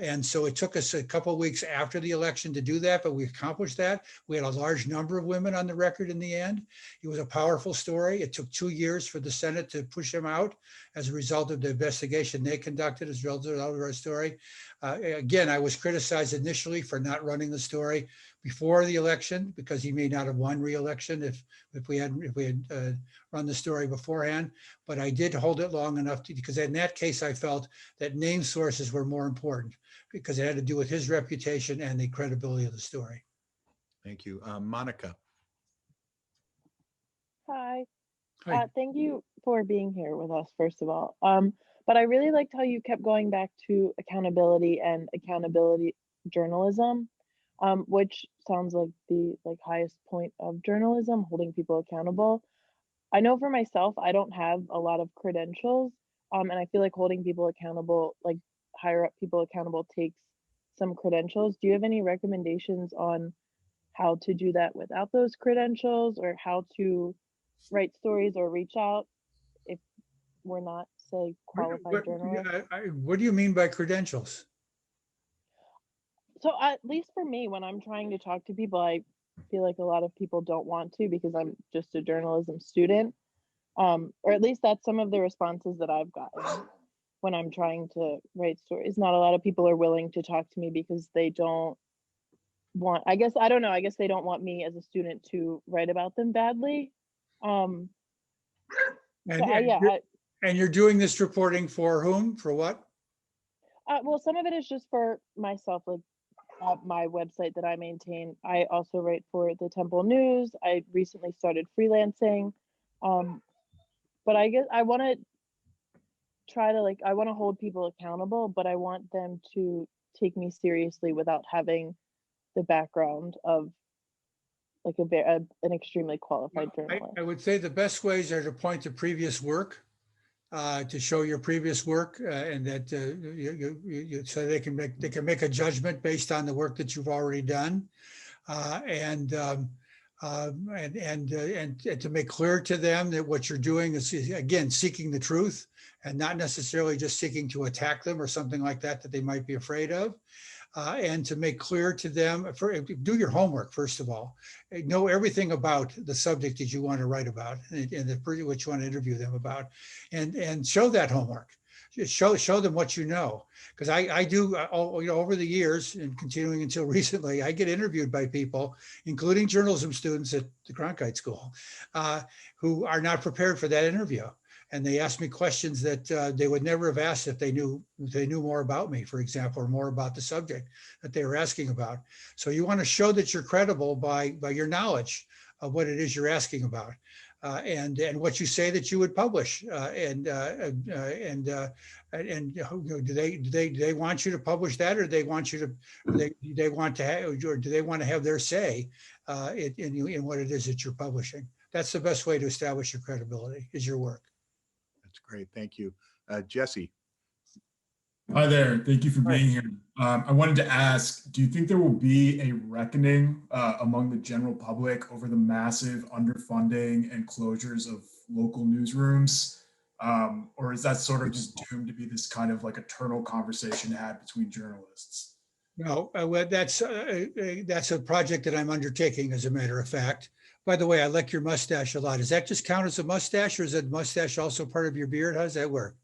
And so it took us a couple of weeks after the election to do that, but we accomplished that. We had a large number of women on the record in the end. It was a powerful story. It took 2 years for the Senate to push him out as a result of the investigation they conducted as a result of our story. Again, I was criticized initially for not running the story before the election because he may not have won re-election if we had run the story beforehand. But I did hold it long enough because in that case, I felt that name sources were more important because it had to do with his reputation and the credibility of the story. Thank you. Monica. Hi. Hi. Thank you for being here with us, first of all. But I really liked how you kept going back to accountability and accountability journalism, which sounds like the highest point of journalism, holding people accountable. I know for myself, I don't have a lot of credentials, and I feel like holding people accountable, like higher up people accountable, takes some credentials. Do you have any recommendations on how to do that without those credentials, or how to write stories or reach out if we're not, say, qualified journalists? What do you mean by credentials? So at least for me, when I'm trying to talk to people, I feel like a lot of people don't want to because I'm just a journalism student, or at least that's some of the responses that I've gotten. when I'm trying to write stories. Not a lot of people are willing to talk to me because they don't want, I guess, I don't know, I guess they don't want me as a student to write about them badly. And, So and yeah, you're, and you're doing this reporting for whom? For what? well, some of it is just for myself, like my website that I maintain. I also write for the Temple News. I recently started freelancing. But I guess I want to try to I want to hold people accountable, but I want them to take me seriously without having the background of like an extremely qualified journalist. I would say the best ways are to point to previous work, to show your previous work, and that so they can make a judgment based on the work that you've already done, and to make clear to them that what you're doing is, again, seeking the truth and not necessarily just seeking to attack them or something like that that they might be afraid of. And to make clear to them, do your homework, first of all. Know everything about the subject that you want to write about and what you want to interview them about, and show that homework. Show them what you know. Because I do, over the years and continuing until recently, I get interviewed by people, including journalism students at the Cronkite School, who are not prepared for that interview. And they ask me questions that they would never have asked if they knew more about me, for example, or more about the subject that they were asking about. So you want to show that you're credible by your knowledge of what it is you're asking about, and what you say that you would publish. Do they want you to publish that, or do they want you to have their say in what it is that you're publishing? That's the best way to establish your credibility, is your work. That's great. Thank you. Jesse. Hi there. Thank you for being here. I wanted to ask, do you think there will be a reckoning among the general public over the massive underfunding and closures of local newsrooms? Or is that sort of just doomed to be this kind of eternal conversation had between journalists? No, that's a project that I'm undertaking, as a matter of fact. By the way, I like your mustache a lot. Does that just count as a mustache, or is that mustache also part of your beard? How does that work?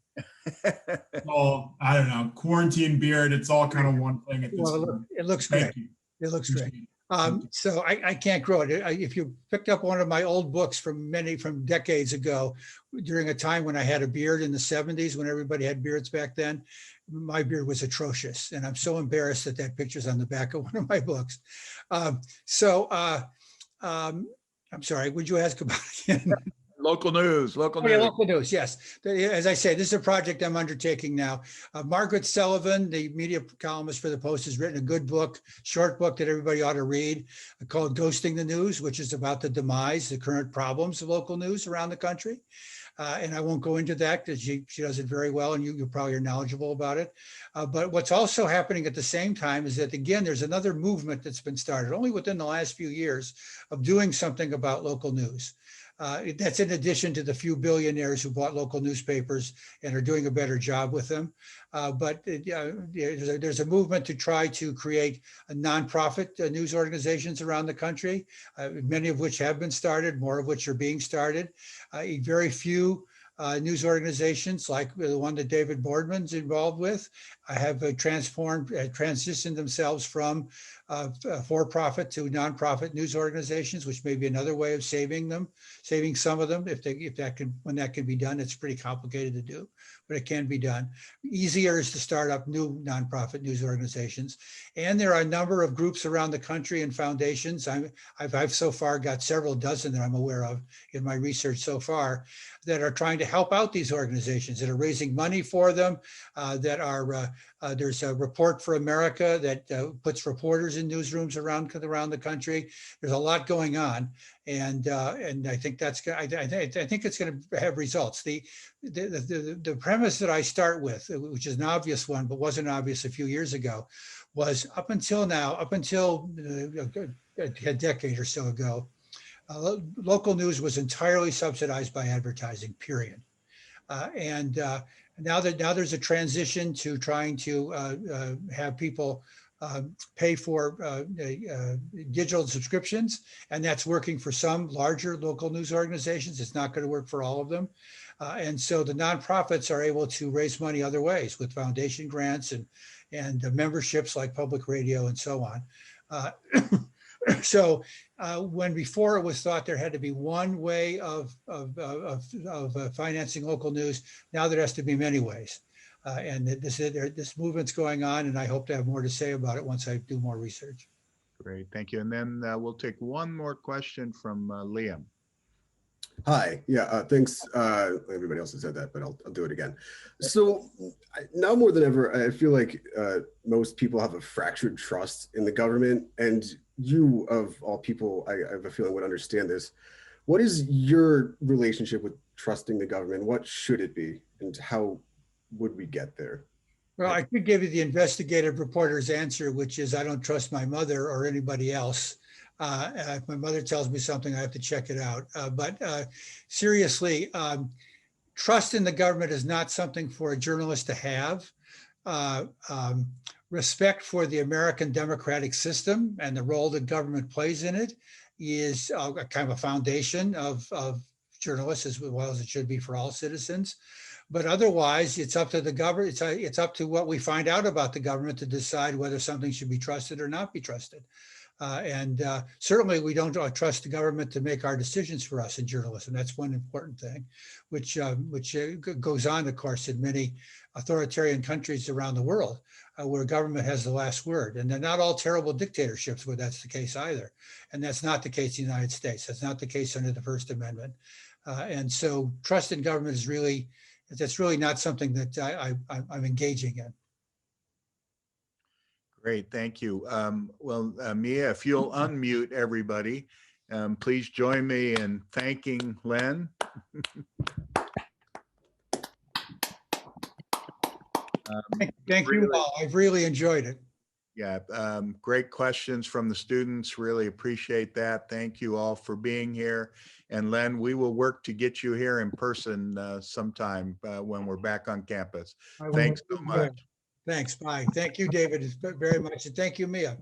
Well, I don't know. Quarantine beard, it's all kind of one thing at this point. It looks great. It looks great. So I can't grow it. If you picked up one of my old books from decades ago, during a time when I had a beard in the 70s, when everybody had beards back then, my beard was atrocious. And I'm so embarrassed that picture's on the back of one of my books. I'm sorry, would you ask about it again? Local news. Local news, yes. As I say, this is a project I'm undertaking now. Margaret Sullivan, the media columnist for the Post, has written a good book, short book that everybody ought to read, called Ghosting the News, which is about the current problems of local news around the country. And I won't go into that because she does it very well, and you probably are knowledgeable about it. But what's also happening at the same time is that, again, there's another movement that's been started only within the last few years of doing something about local news. That's in addition to the few billionaires who bought local newspapers and are doing a better job with them. But there's a movement to try to create a nonprofit news organizations around the country, many of which have been started, more of which are being started. Very few news organizations like the one that David Boardman's involved with have transitioned themselves from for-profit to nonprofit news organizations, which may be another way of saving some of them. When that can be done, it's pretty complicated to do, but it can be done. Easier is to start up new nonprofit news organizations. And there are a number of groups around the country and foundations. I've so far got several dozen that I'm aware of in my research so far that are trying to help out these organizations, that are raising money for them, there's a Report for America that puts reporters in newsrooms around the country. There's a lot going on, and I think I think it's going to have results. The premise that I start with, which is an obvious one, but wasn't obvious a few years ago, was up until a decade or so ago, local news was entirely subsidized by advertising, period. Now there's a transition to trying to have people pay for digital subscriptions, and that's working for some larger local news organizations. It's not going to work for all of them. And so the nonprofits are able to raise money other ways with foundation grants and memberships like public radio and so on. So when before it was thought there had to be one way of financing local news, now there has to be many ways. And this movement's going on, and I hope to have more to say about it once I do more research. Great, thank you. And then we'll take one more question from Liam. Hi, yeah, thanks. Everybody else has said that, but I'll do it again. So now more than ever, I feel like most people have a fractured trust in the government, and you, of all people, I have a feeling would understand this. What is your relationship with trusting the government? What should it be, and how would we get there? Well, I could give you the investigative reporter's answer, which is I don't trust my mother or anybody else. If my mother tells me something, I have to check it out. But seriously, trust in the government is not something for a journalist to have. Respect for the American democratic system and the role that government plays in it is a kind of a foundation of journalists, as well as it should be for all citizens. But otherwise, it's up to the government. It's up to what we find out about the government to decide whether something should be trusted or not be trusted. Certainly, we don't trust the government to make our decisions for us in journalism. That's one important thing, which goes on, of course, in many authoritarian countries around the world, where government has the last word. And they're not all terrible dictatorships where that's the case either. And that's not the case in the United States. That's not the case under the First Amendment. And so, trust in government is really not something that I'm engaging in. Great, thank you. Mia, if you'll unmute everybody, please join me in thanking Len. Thank you all. I've really enjoyed it. Yeah, great questions from the students. Really appreciate that. Thank you all for being here. And Len, we will work to get you here in person sometime when we're back on campus. Thanks so much. Thanks. Bye. Thank you, David, very much. And thank you, Mia.